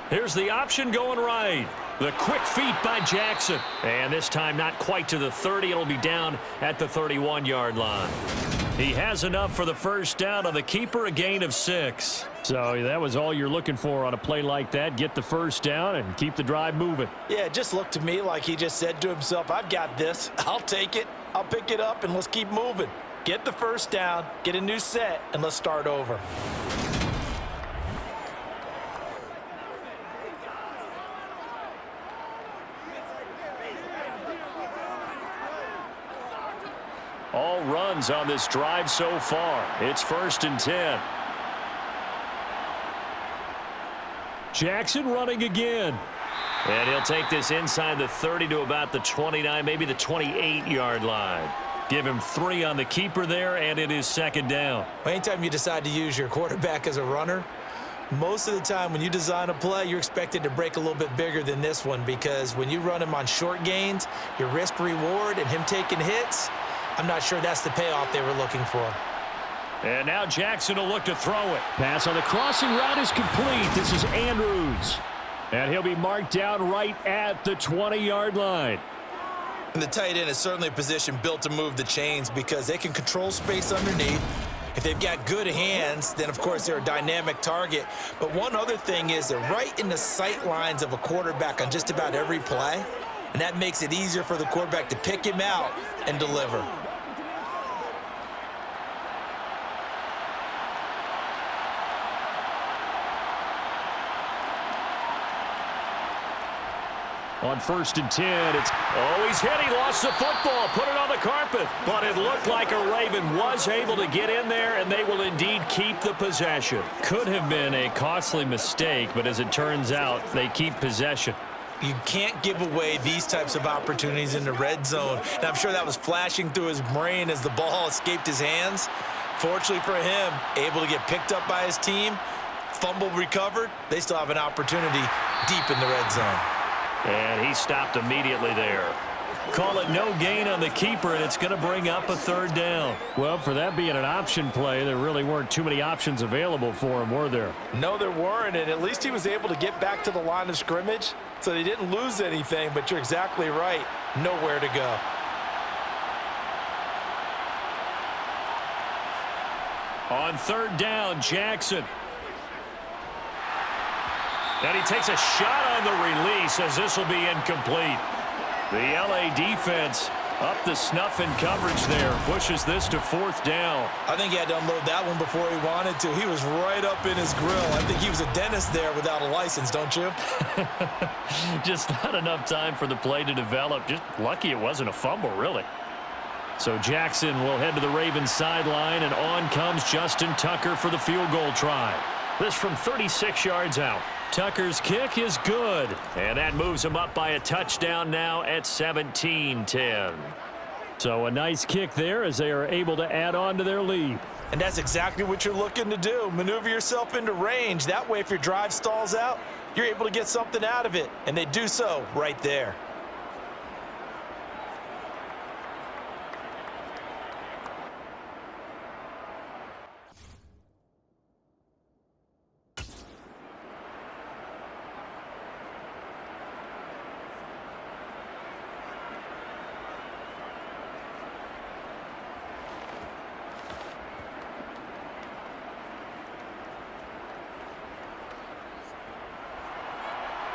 Here's the option going right. The quick feet by Jackson. And this time not quite to the 30. It'll be down at the 31-yard line. He has enough for the first down on the keeper, a gain of 6. So that was all you're looking for on a play like that. Get the first down and keep the drive moving. Yeah, it just looked to me like he just said to himself, I've got this. I'll take it. I'll pick it up, and let's keep moving. Get the first down, get a new set, and let's start over. All runs on this drive so far. It's 1st and 10. Jackson running again. And he'll take this inside the 30 to about the 29, maybe the 28-yard line. Give him 3 on the keeper there, and it is 2nd down. Anytime you decide to use your quarterback as a runner, most of the time when you design a play, you're expected to break a little bit bigger than this one, because when you run him on short gains, your risk-reward and him taking hits, I'm not sure that's the payoff they were looking for. And now Jackson will look to throw it. Pass on the crossing route is complete. This is Andrews. And he'll be marked down right at the 20-yard line. And the tight end is certainly a position built to move the chains because they can control space underneath. If they've got good hands, then of course they're a dynamic target. But one other thing is they're right in the sight lines of a quarterback on just about every play. And that makes it easier for the quarterback to pick him out and deliver. On 1st and 10, it's... Oh, he's hit. He lost the football. Put it on the carpet. But it looked like a Raven was able to get in there, and they will indeed keep the possession. Could have been a costly mistake, but as it turns out, they keep possession. You can't give away these types of opportunities in the red zone. And I'm sure that was flashing through his brain as the ball escaped his hands. Fortunately for him, able to get picked up by his team, fumble recovered. They still have an opportunity deep in the red zone. And he stopped immediately there. Call it no gain on the keeper, and it's going to bring up a 3rd down. Well, for that being an option play, there really weren't too many options available for him, were there? No, there weren't, and at least he was able to get back to the line of scrimmage, so they didn't lose anything, but you're exactly right. Nowhere to go. On 3rd down, Jackson. And he takes a shot on the release as this will be incomplete. The L.A. defense up the snuff in coverage there. Pushes this to 4th down. I think he had to unload that one before he wanted to. He was right up in his grill. I think he was a dentist there without a license, don't you? Just not enough time for the play to develop. Just lucky it wasn't a fumble, really. So Jackson will head to the Ravens sideline, and on comes Justin Tucker for the field goal try. This from 36 yards out. Tucker's kick is good, and that moves him up by a touchdown now at 17-10. So a nice kick there as they are able to add on to their lead. And that's exactly what you're looking to do. Maneuver yourself into range. That way, if your drive stalls out, you're able to get something out of it. And they do so right there.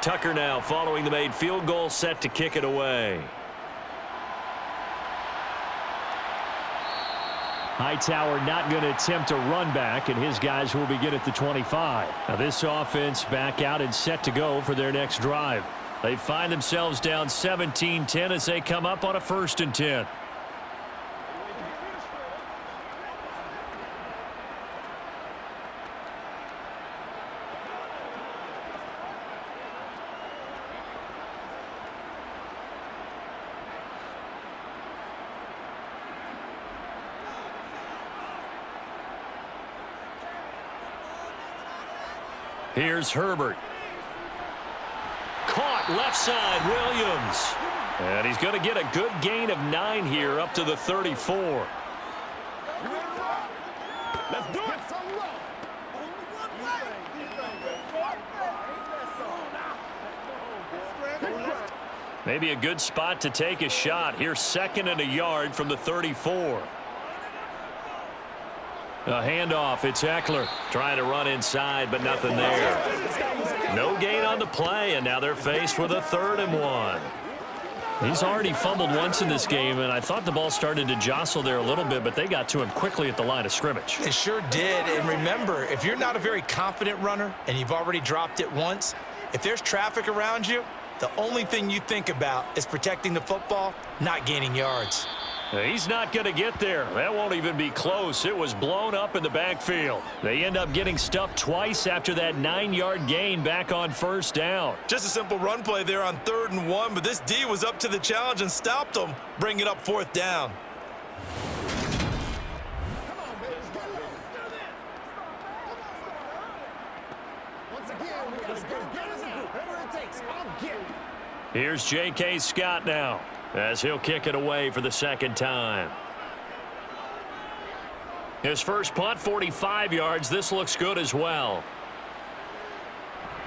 Tucker now following the made field goal, set to kick it away. Hightower not going to attempt a run back, and his guys will begin at the 25. Now this offense back out and set to go for their next drive. They find themselves down 17-10 as they come up on a 1st and 10. Here's Herbert. Caught left side, Williams. And he's going to get a good gain of 9 here up to the 34. Let's do it. Maybe a good spot to take a shot. Here's 2nd and a yard from the 34. A handoff. It's Eckler trying to run inside, but nothing there. No gain on the play, and now they're faced with a 3rd and 1. He's already fumbled once in this game, and I thought the ball started to jostle there a little bit, but they got to him quickly at the line of scrimmage. It sure did. And remember, if you're not a very confident runner and you've already dropped it once, if there's traffic around you, the only thing you think about is protecting the football, not gaining yards. He's not going to get there. That won't even be close. It was blown up in the backfield. They end up getting stuffed twice after that 9-yard gain back on 1st down. Just a simple run play there on 3rd and 1, but this D was up to the challenge and stopped them, bringing it up 4th down. Here's J.K. Scott now, as he'll kick it away for the 2nd time. His first punt, 45 yards. This looks good as well.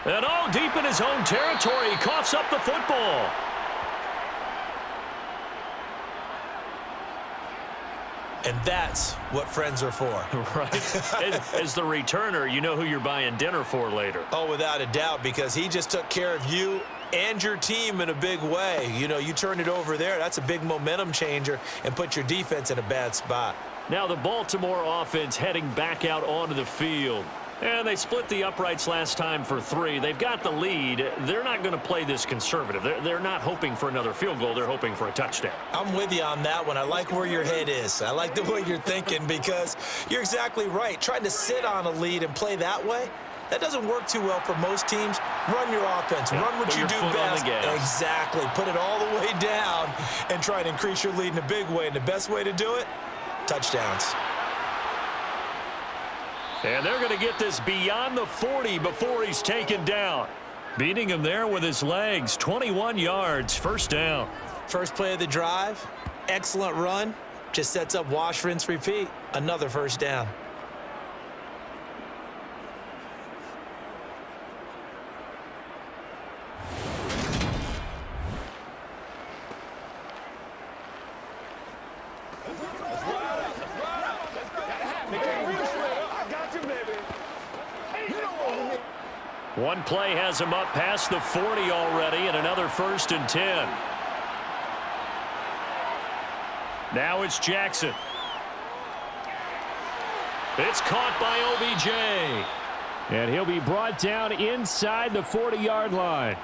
And all deep in his own territory, he coughs up the football. And that's what friends are for. Right. As the returner, you know who you're buying dinner for later. Oh, without a doubt, because he just took care of you and your team in a big way. You know, you turned it over there. That's a big momentum changer and put your defense in a bad spot. Now the Baltimore offense heading back out onto the field. And they split the uprights last time for 3. They've got the lead. They're not going to play this conservative. They're not hoping for another field goal. They're hoping for a touchdown. I'm with you on that one. I like where your head is. I like the way you're thinking because you're exactly right. Trying to sit on a lead and play that way, that doesn't work too well for most teams. Run your offense. Yeah, run what you do best. Exactly. Put it all the way down and try to increase your lead in a big way. And the best way to do it, touchdowns. And they're going to get this beyond the 40 before he's taken down. Beating him there with his legs. 21 yards. 1st down. First play of the drive. Excellent run. Just sets up wash, rinse, repeat. Another 1st down. One play has him up past the 40 already, and another 1st and 10. Now it's Jackson. It's caught by OBJ. And he'll be brought down inside the 40-yard line.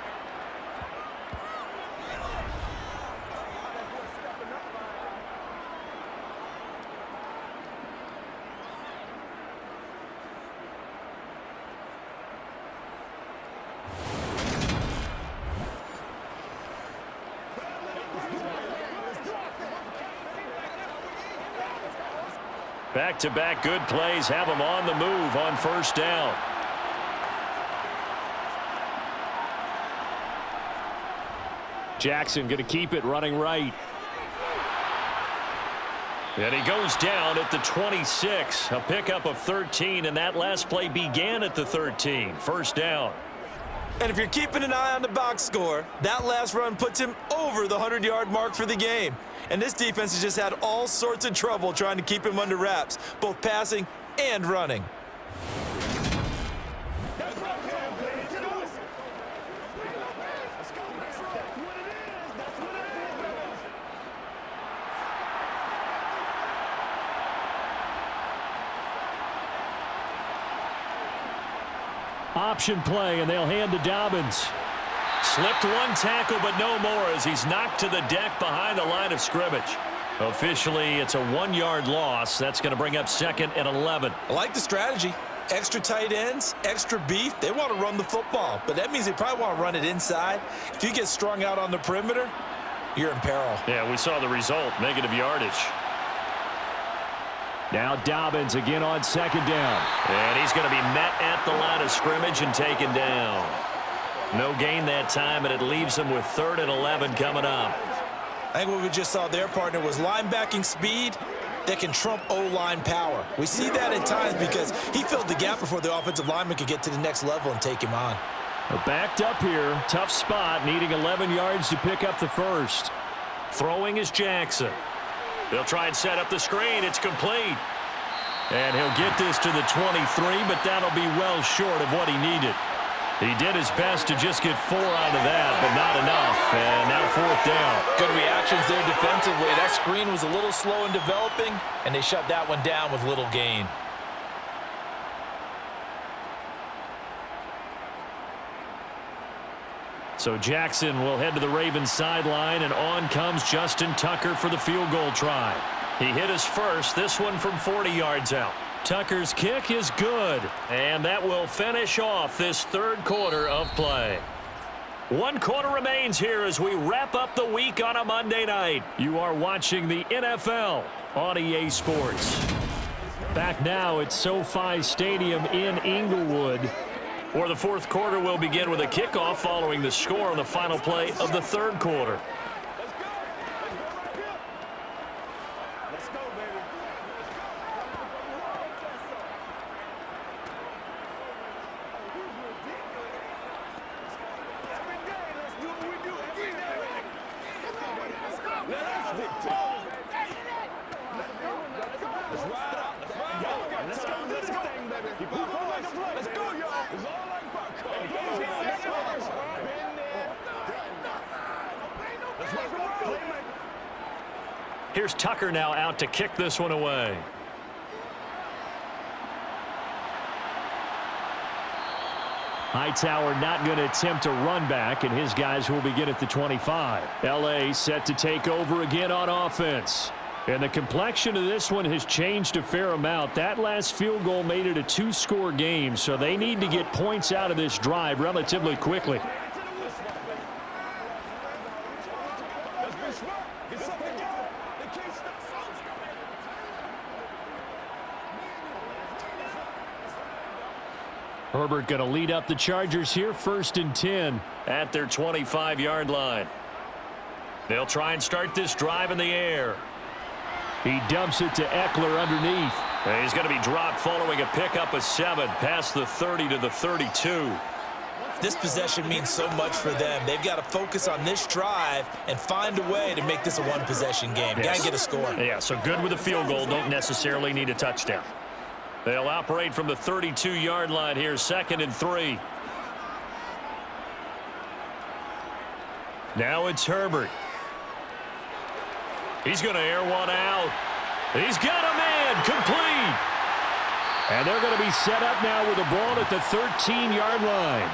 Back-to-back good plays have him on the move on 1st down. Jackson going to keep it running right. And he goes down at the 26. A pickup of 13, and that last play began at the 13. 1st down. And if you're keeping an eye on the box score, that last run puts him over the 100-yard mark for the game. And this defense has just had all sorts of trouble trying to keep him under wraps, both passing and running. Option play, and they'll hand to Dobbins. Slipped one tackle, but no more as he's knocked to the deck behind the line of scrimmage. Officially, it's a 1-yard loss. That's going to bring up 2nd and 11. I like the strategy. Extra tight ends, extra beef. They want to run the football, but that means they probably want to run it inside. If you get strung out on the perimeter, you're in peril. Yeah, we saw the result, negative yardage. Now Dobbins again on 2nd down. And he's going to be met at the line of scrimmage and taken down. No gain that time, and it leaves him with 3rd and 11 coming up. I think what we just saw their partner was linebacking speed that can trump O-line power. We see that at times because he filled the gap before the offensive lineman could get to the next level and take him on. Backed up here, tough spot, needing 11 yards to pick up the first. Throwing is Jackson. They'll try and set up the screen. It's complete. And he'll get this to the 23, but that'll be well short of what he needed. He did his best to just get 4 out of that, but not enough. And now 4th down. Good reactions there defensively. That screen was a little slow in developing, and they shut that one down with little gain. So Jackson will head to the Ravens sideline, and on comes Justin Tucker for the field goal try. He hit his first, this one from 40 yards out. Tucker's kick is good. And that will finish off this 3rd quarter of play. 1 quarter remains here as we wrap up the week on a Monday night. You are watching the NFL on EA Sports. Back now at SoFi Stadium in Inglewood. For the 4th quarter, we'll begin with a kickoff following the score on the final play of the 3rd quarter. Here's Tucker now out to kick this one away. Hightower not going to attempt a run back, and his guys will begin at the 25. L.A. set to take over again on offense. And the complexion of this one has changed a fair amount. That last field goal made it a 2-score game, so they need to get points out of this drive relatively quickly. Herbert going to lead up the Chargers here, 1st and 10. At their 25-yard line. They'll try and start this drive in the air. He dumps it to Eckler underneath. And he's going to be dropped following a pickup of 7 past the 30 to the 32. This possession means so much for them. They've got to focus on this drive and find a way to make this a 1-possession game. Yes. Got to get a score. Yeah, so good with a field goal. Don't necessarily need a touchdown. They'll operate from the 32-yard line here, 2nd and 3. Now it's Herbert. He's going to air one out. He's got a man complete. And they're going to be set up now with the ball at the 13-yard line.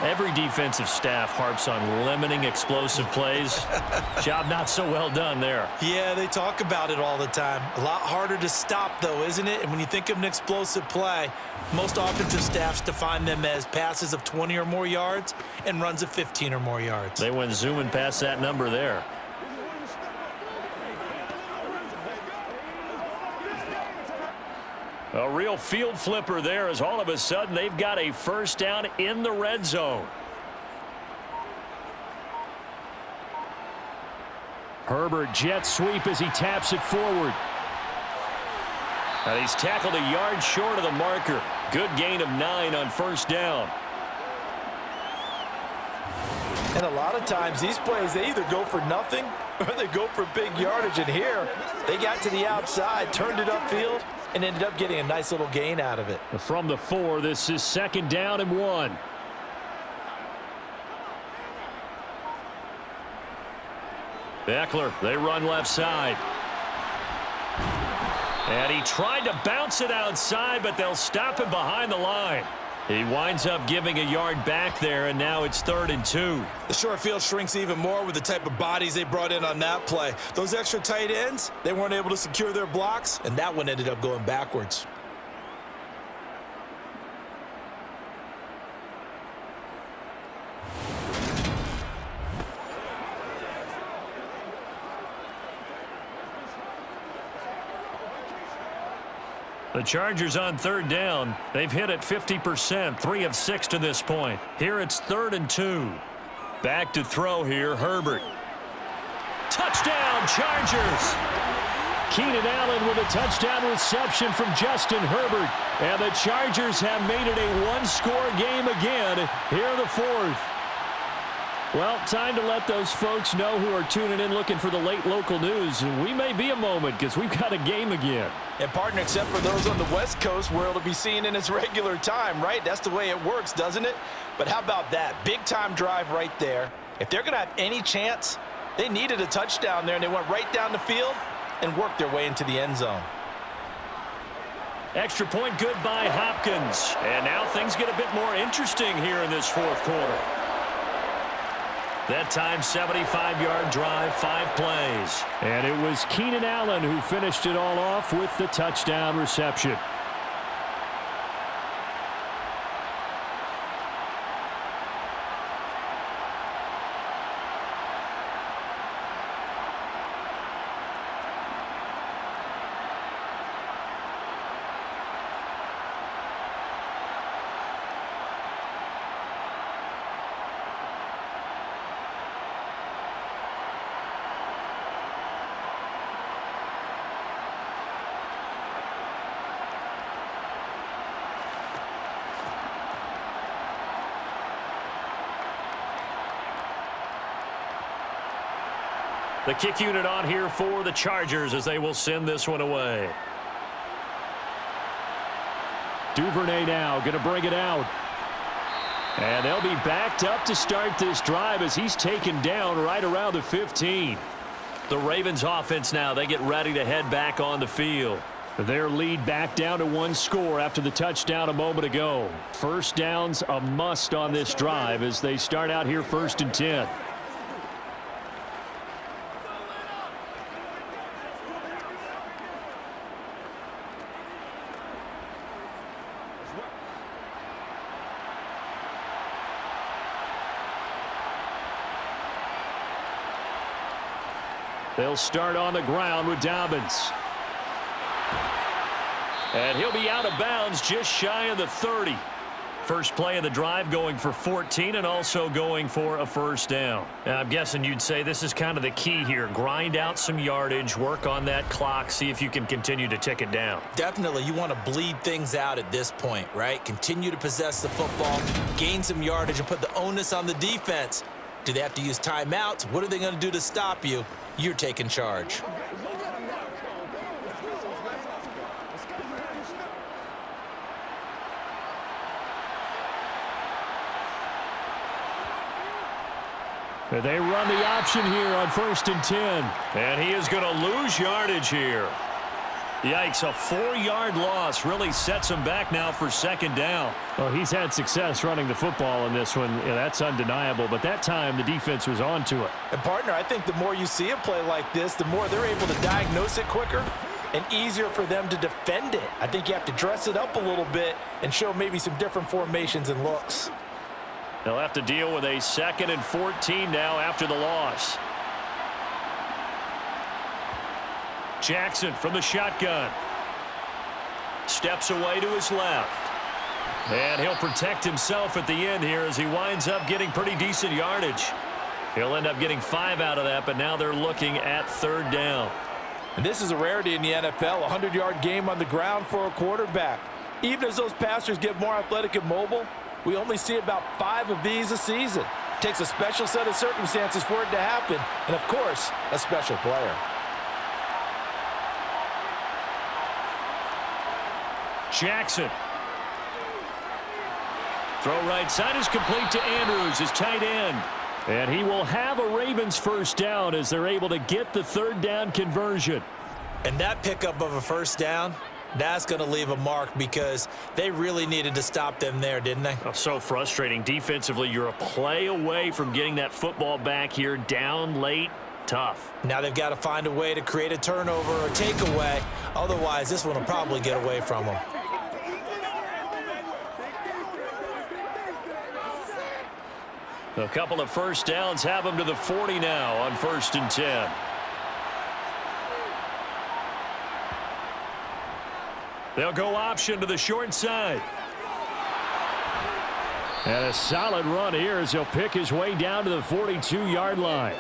Every defensive staff harps on limiting explosive plays. Job not so well done there. Yeah, they talk about it all the time. A lot harder to stop, though, isn't it? And when you think of an explosive play, most offensive staffs define them as passes of 20 or more yards and runs of 15 or more yards. They went zooming past that number there. A real field flipper there as all of a sudden they've got a 1st down in the red zone. Herbert jet sweep as he taps it forward. And he's tackled a yard short of the marker. Good gain of 9 on 1st down. And a lot of times these plays, they either go for nothing or they go for big yardage. And here, they got to the outside, turned it upfield, and ended up getting a nice little gain out of it. From the 4, this is 2nd down and 1. Eckler, they run left side. And he tried to bounce it outside, but they'll stop him behind the line. He winds up giving a yard back there, and now it's 3rd and 2. The short field shrinks even more with the type of bodies they brought in on that play. Those extra tight ends, they weren't able to secure their blocks, and that one ended up going backwards. The Chargers on 3rd down. They've hit it 50%, 3 of 6 to this point. Here it's 3rd and 2. Back to throw here, Herbert. Touchdown, Chargers! Keenan Allen with a touchdown reception from Justin Herbert. And the Chargers have made it a one-score game again here in the 4th. Well, time to let those folks know who are tuning in looking for the late local news. We may be a moment because we've got a game again. And partner, except for those on the West Coast where it'll be seen in its regular time, right? That's the way it works, doesn't it? But how about that? Big-time drive right there. If they're going to have any chance, they needed a touchdown there, and they went right down the field and worked their way into the end zone. Extra point good by Hopkins. And now things get a bit more interesting here in this 4th quarter. That time, 75-yard drive, 5 plays. And it was Keenan Allen who finished it all off with the touchdown reception. The kick unit on here for the Chargers as they will send this one away. Duvernay now going to bring it out. And they'll be backed up to start this drive as he's taken down right around the 15. The Ravens offense now, they get ready to head back on the field. Their lead back down to 1 score after the touchdown a moment ago. First down's a must on this drive as they start out here 1st and 10. They'll start on the ground with Dobbins. And he'll be out of bounds just shy of the 30. First play of the drive going for 14 and also going for a first down. And I'm guessing you'd say this is kind of the key here. Grind out some yardage, work on that clock, see if you can continue to tick it down. Definitely, you want to bleed things out at this point, right? Continue to possess the football, gain some yardage, and put the onus on the defense. Do they have to use timeouts? What are they going to do to stop you? You're taking charge. They run the option here on 1st and 10. And he is going to lose yardage here. Yikes, a 4-yard loss really sets him back now for 2nd down. Well, he's had success running the football in this one. Yeah, that's undeniable. But that time, the defense was on to it. And, partner, I think the more you see a play like this, the more they're able to diagnose it quicker and easier for them to defend it. I think you have to dress it up a little bit and show maybe some different formations and looks. They'll have to deal with a 2nd and 14 now after the loss. Jackson from the shotgun. Steps away to his left. And he'll protect himself at the end here as he winds up getting pretty decent yardage. He'll end up getting 5 out of that, but now they're looking at 3rd down. And this is a rarity in the NFL, a 100-yard game on the ground for a quarterback. Even as those passers get more athletic and mobile, we only see about 5 of these a season. It takes a special set of circumstances for it to happen, and of course, a special player. Jackson. Throw right side is complete to Andrews, his tight end. And he will have a Ravens first down as they're able to get the 3rd down conversion. And that pickup of a first down, that's going to leave a mark because they really needed to stop them there, didn't they? Oh, so frustrating. Defensively, you're a play away from getting that football back here, down late. Tough. Now they've got to find a way to create a turnover or takeaway. Otherwise, this one will probably get away from them. A couple of first downs have them to the 40 now on 1st and 10. They'll go option to the short side. And a solid run here as he'll pick his way down to the 42-yard line.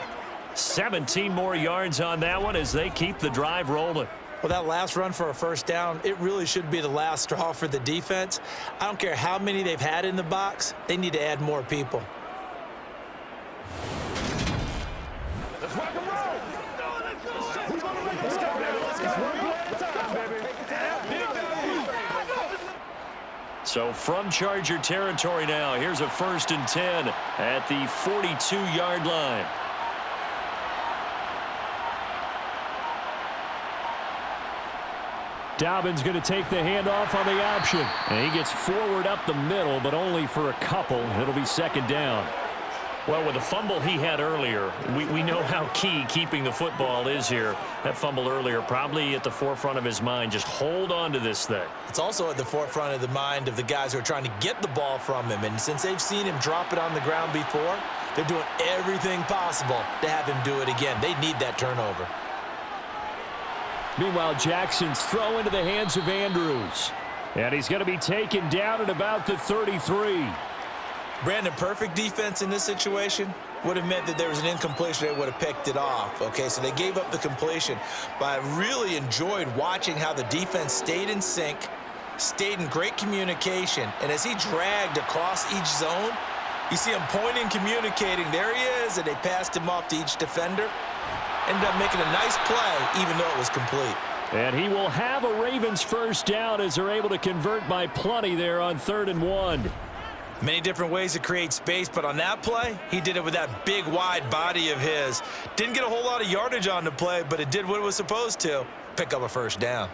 17 more yards on that one as they keep the drive rolling. Well, that last run for a first down, it really should be the last straw for the defense. I don't care how many they've had in the box. They need to add more people. So from Charger territory now, here's a 1st and 10 at the 42-yard line. Dobbins going to take the handoff on the option. And he gets forward up the middle, but only for a couple. It'll be 2nd down. Well, with the fumble he had earlier, we know how key keeping the football is here. That fumble earlier probably at the forefront of his mind. Just hold on to this thing. It's also at the forefront of the mind of the guys who are trying to get the ball from him. And since they've seen him drop it on the ground before, they're doing everything possible to have him do it again. They need that turnover. Meanwhile, Jackson's throw into the hands of Andrews. And he's going to be taken down at about the 33. Brandon, perfect defense in this situation would have meant that there was an incompletion. They would have picked it off. Okay, so they gave up the completion. But I really enjoyed watching how the defense stayed in sync, stayed in great communication. And as he dragged across each zone, you see him pointing, communicating. There he is, and they passed him off to each defender. Ended up making a nice play, even though it was complete. And he will have a Ravens first down as they're able to convert by plenty there on 3rd and 1. Many different ways to create space, but on that play, he did it with that big, wide body of his. Didn't get a whole lot of yardage on the play, but it did what it was supposed to. Pick up a first down.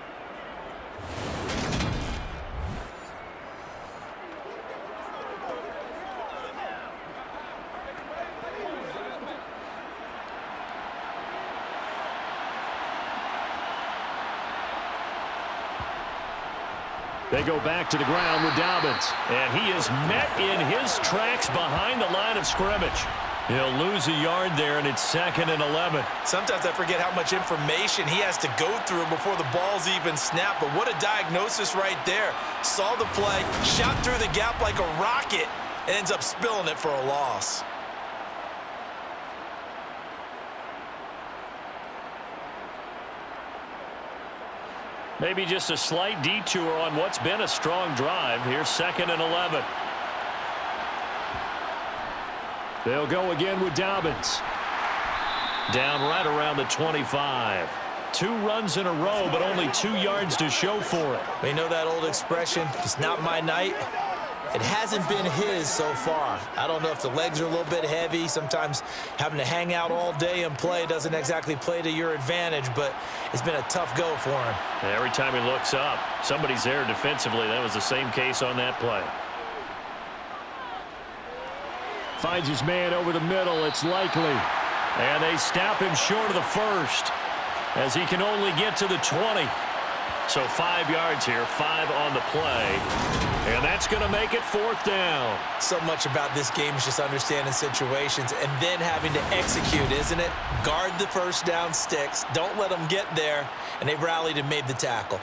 They go back to the ground with Dobbins. And he is met in his tracks behind the line of scrimmage. He'll lose a yard there, and it's 2nd and 11. Sometimes I forget how much information he has to go through before the ball's even snapped. But what a diagnosis right there. Saw the play, shot through the gap like a rocket, and ends up spilling it for a loss. Maybe just a slight detour on what's been a strong drive. Here's 2nd and 11. They'll go again with Dobbins. Down right around the 25. 2 runs in a row, but only 2 yards to show for it. We know that old expression, it's not my night. It hasn't been his so far. I don't know if the legs are a little bit heavy. Sometimes having to hang out all day and play doesn't exactly play to your advantage, but it's been a tough go for him. Every time he looks up, somebody's there defensively. That was the same case on that play. Finds his man over the middle. It's likely. And they stop him short of the 1st as he can only get to the 20. So 5 yards here, 5 on the play. And that's going to make it 4th down. So much about this game is just understanding situations and then having to execute, isn't it? Guard the first down sticks. Don't let them get there. And they rallied and made the tackle.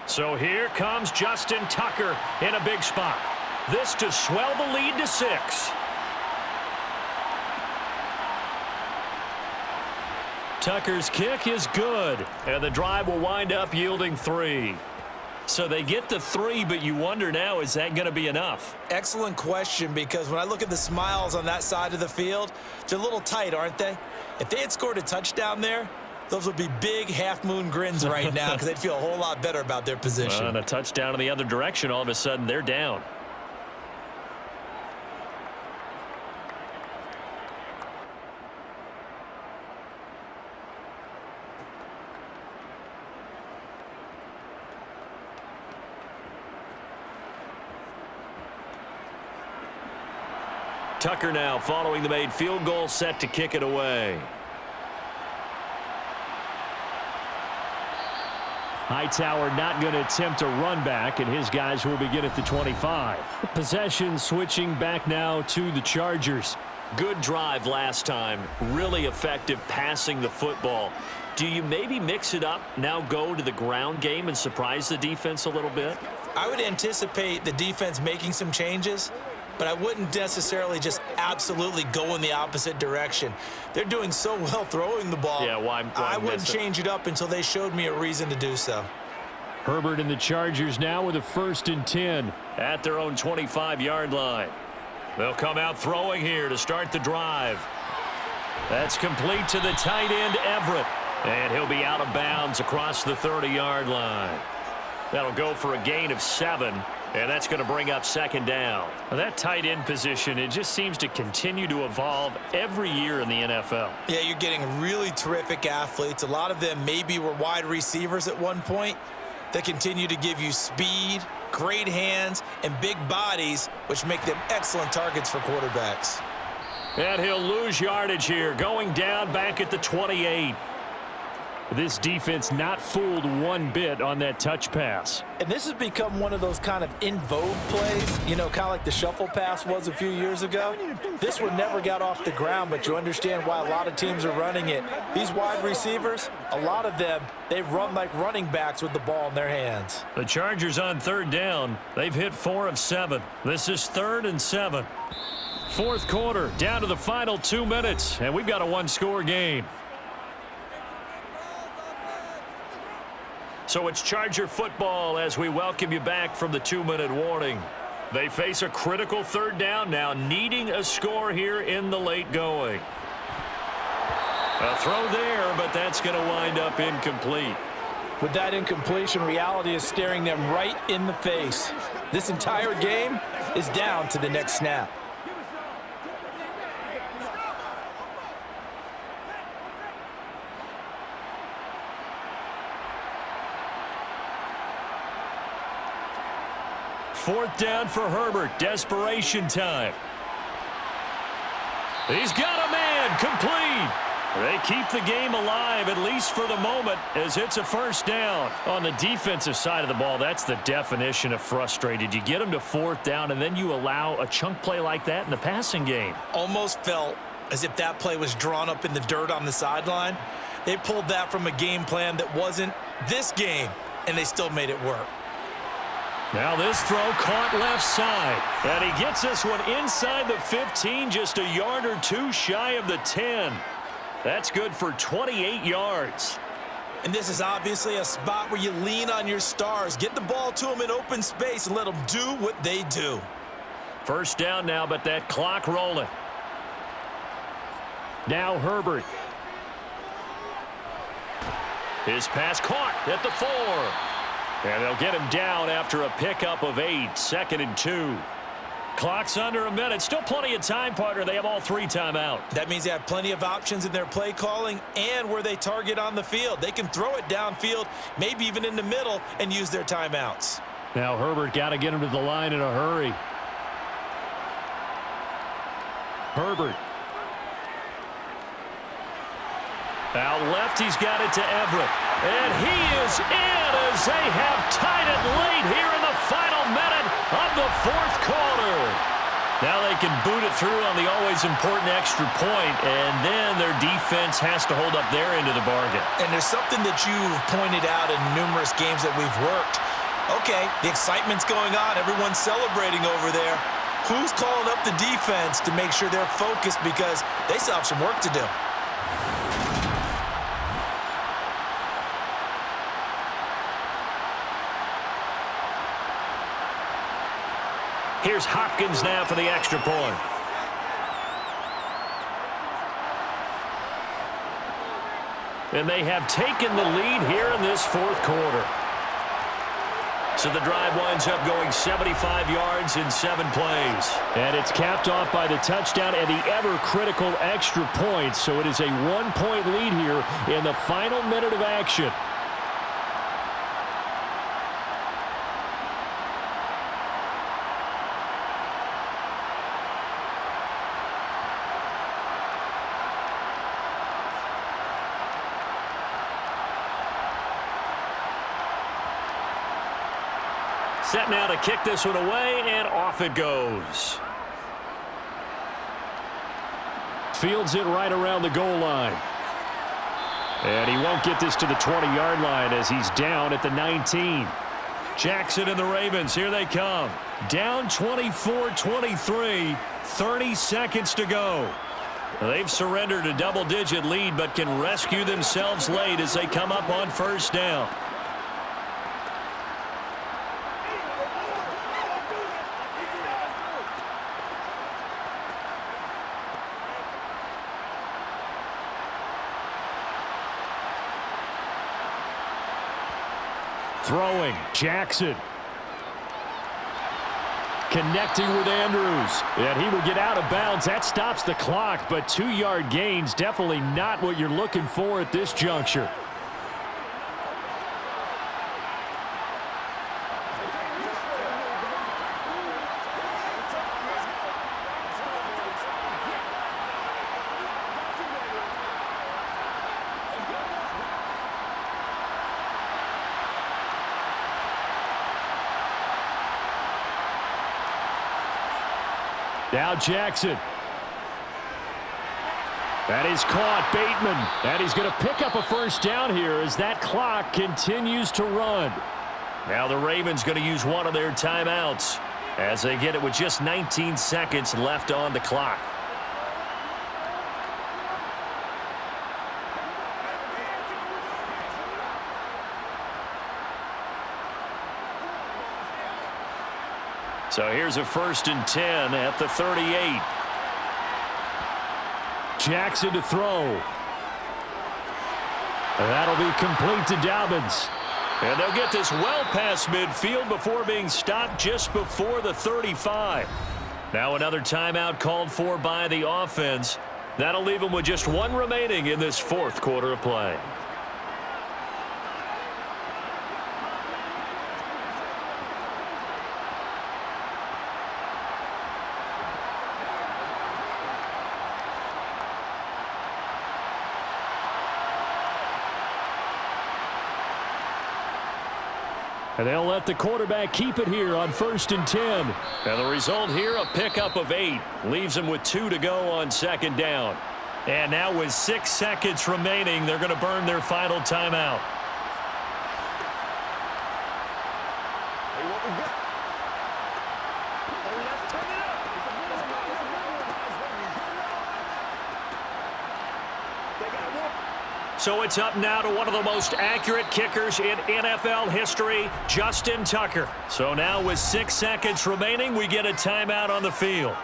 So here comes Justin Tucker in a big spot. This to swell the lead to 6. Tucker's kick is good, and the drive will wind up yielding 3. So they get the 3, but you wonder now, is that going to be enough? Excellent question, because when I look at the smiles on that side of the field, they're a little tight, aren't they? If they had scored a touchdown there, those would be big half-moon grins right now because they'd feel a whole lot better about their position. And a touchdown in the other direction, all of a sudden they're down. Tucker now following the made field goal, set to kick it away. Hightower not going to attempt a run back, and his guys will begin at the 25. Possession switching back now to the Chargers. Good drive last time. Really effective passing the football. Do you maybe mix it up, now go to the ground game and surprise the defense a little bit? I would anticipate the defense making some changes, but I wouldn't necessarily just absolutely go in the opposite direction. They're doing so well throwing the ball. Yeah, why I wouldn't change it up until they showed me a reason to do so. Herbert and the Chargers now with a 1st and 10. At their own 25-yard line. They'll come out throwing here to start the drive. That's complete to the tight end, Everett. And he'll be out of bounds across the 30-yard line. That'll go for a gain of 7. And that's going to bring up 2nd down. Well, that tight end position, it just seems to continue to evolve every year in the NFL. Yeah, you're getting really terrific athletes. A lot of them maybe were wide receivers at one point. They continue to give you speed, great hands, and big bodies, which make them excellent targets for quarterbacks. And he'll lose yardage here, going down back at the 28. This defense not fooled one bit on that touch pass. And this has become one of those kind of in vogue plays, you know, kind of like the shuffle pass was a few years ago. This one never got off the ground, but you understand why a lot of teams are running it. These wide receivers, a lot of them, they run like running backs with the ball in their hands. The Chargers on 3rd down. They've hit 4 of 7. This is 3rd and 7. 4th quarter, down to the final 2 minutes, and we've got a 1-score game. So it's Charger football as we welcome you back from the 2-minute warning. They face a critical 3rd down now, needing a score here in the late going. A throw there, but that's going to wind up incomplete. With that incompletion, reality is staring them right in the face. This entire game is down to the next snap. Fourth down for Herbert. Desperation time. He's got a man. Complete. They keep the game alive, at least for the moment, as it's a 1st down. On the defensive side of the ball, that's the definition of frustrated. You get them to 4th down, and then you allow a chunk play like that in the passing game. Almost felt as if that play was drawn up in the dirt on the sideline. They pulled that from a game plan that wasn't this game, and they still made it work. Now this throw caught left side. And he gets this one inside the 15, just a yard or 2 shy of the 10. That's good for 28 yards. And this is obviously a spot where you lean on your stars. Get the ball to them in open space and let them do what they do. 1st down now, but that clock rolling. Now Herbert. His pass caught at the 4. And they'll get him down after a pickup of 8. 2nd and 2. Clock's under a minute. Still plenty of time, partner. They have all 3 timeout. That means they have plenty of options in their play calling and where they target on the field. They can throw it downfield, maybe even in the middle, and use their timeouts. Now Herbert got to get him to the line in a hurry. Herbert. Out left, he's got it to Everett. And he is in as they have tied it late here in the final minute of the 4th quarter. Now they can boot it through on the always important extra point, and then their defense has to hold up their end of the bargain. And there's something that you've pointed out in numerous games that we've worked. Okay, the excitement's going on. Everyone's celebrating over there. Who's calling up the defense to make sure they're focused because they still have some work to do? Here's Hopkins now for the extra point. And they have taken the lead here in this 4th quarter. So the drive winds up going 75 yards in 7 plays. And it's capped off by the touchdown and the ever-critical extra point. So it is a 1-point lead here in the final minute of action. Set now to kick this one away, and off it goes. Fields it right around the goal line. And he won't get this to the 20-yard line as he's down at the 19. Jackson and the Ravens, here they come. Down 24-23, 30 seconds to go. They've surrendered a double-digit lead but can rescue themselves late as they come up on first down. Throwing, Jackson. Connecting with Andrews. And he will get out of bounds. That stops the clock, but 2-yard gains definitely not what you're looking for at this juncture. Now Jackson. That is caught. Bateman. And he's going to pick up a first down here as that clock continues to run. Now the Ravens going to use one of their timeouts as they get it with just 19 seconds left on the clock. So here's a 1st and 10 at the 38. Jackson to throw. And that'll be complete to Dobbins. And they'll get this well past midfield before being stopped just before the 35. Now another timeout called for by the offense. That'll leave them with just one remaining in this 4th quarter of play. And they'll let the quarterback keep it here on 1st and 10. And the result here, a pickup of 8. Leaves them with 2 to go on 2nd down. And now with 6 seconds remaining, they're going to burn their final timeout. So it's up now to one of the most accurate kickers in NFL history, Justin Tucker. So now with 6 seconds remaining, we get a timeout on the field.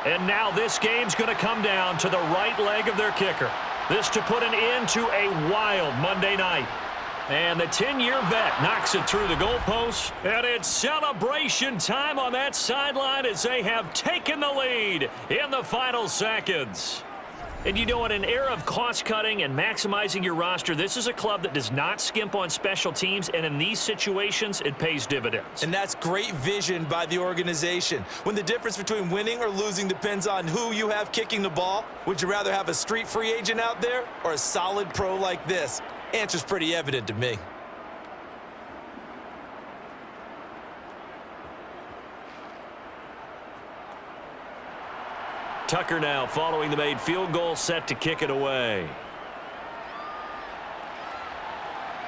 And now this game's going to come down to the right leg of their kicker. This to put an end to a wild Monday night. And the 10-year vet knocks it through the goalpost. And it's celebration time on that sideline as they have taken the lead in the final seconds. And you know, in an era of cost-cutting and maximizing your roster, this is a club that does not skimp on special teams, and in these situations, it pays dividends. And that's great vision by the organization. When the difference between winning or losing depends on who you have kicking the ball, would you rather have a street free agent out there or a solid pro like this? Answer's pretty evident to me. Tucker now following the made field goal, set to kick it away.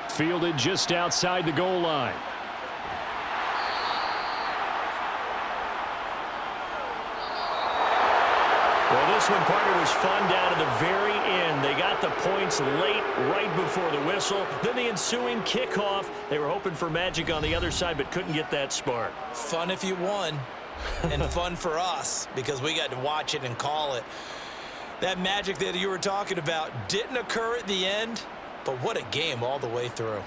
Fielded just outside the goal line. Well, this one, partner, was fun down to the very end. They got the points late, right before the whistle. Then the ensuing kickoff. They were hoping for magic on the other side, but couldn't get that spark. Fun if you won. And fun for us because we got to watch it and call it. That magic that you were talking about didn't occur at the end, but what a game all the way through.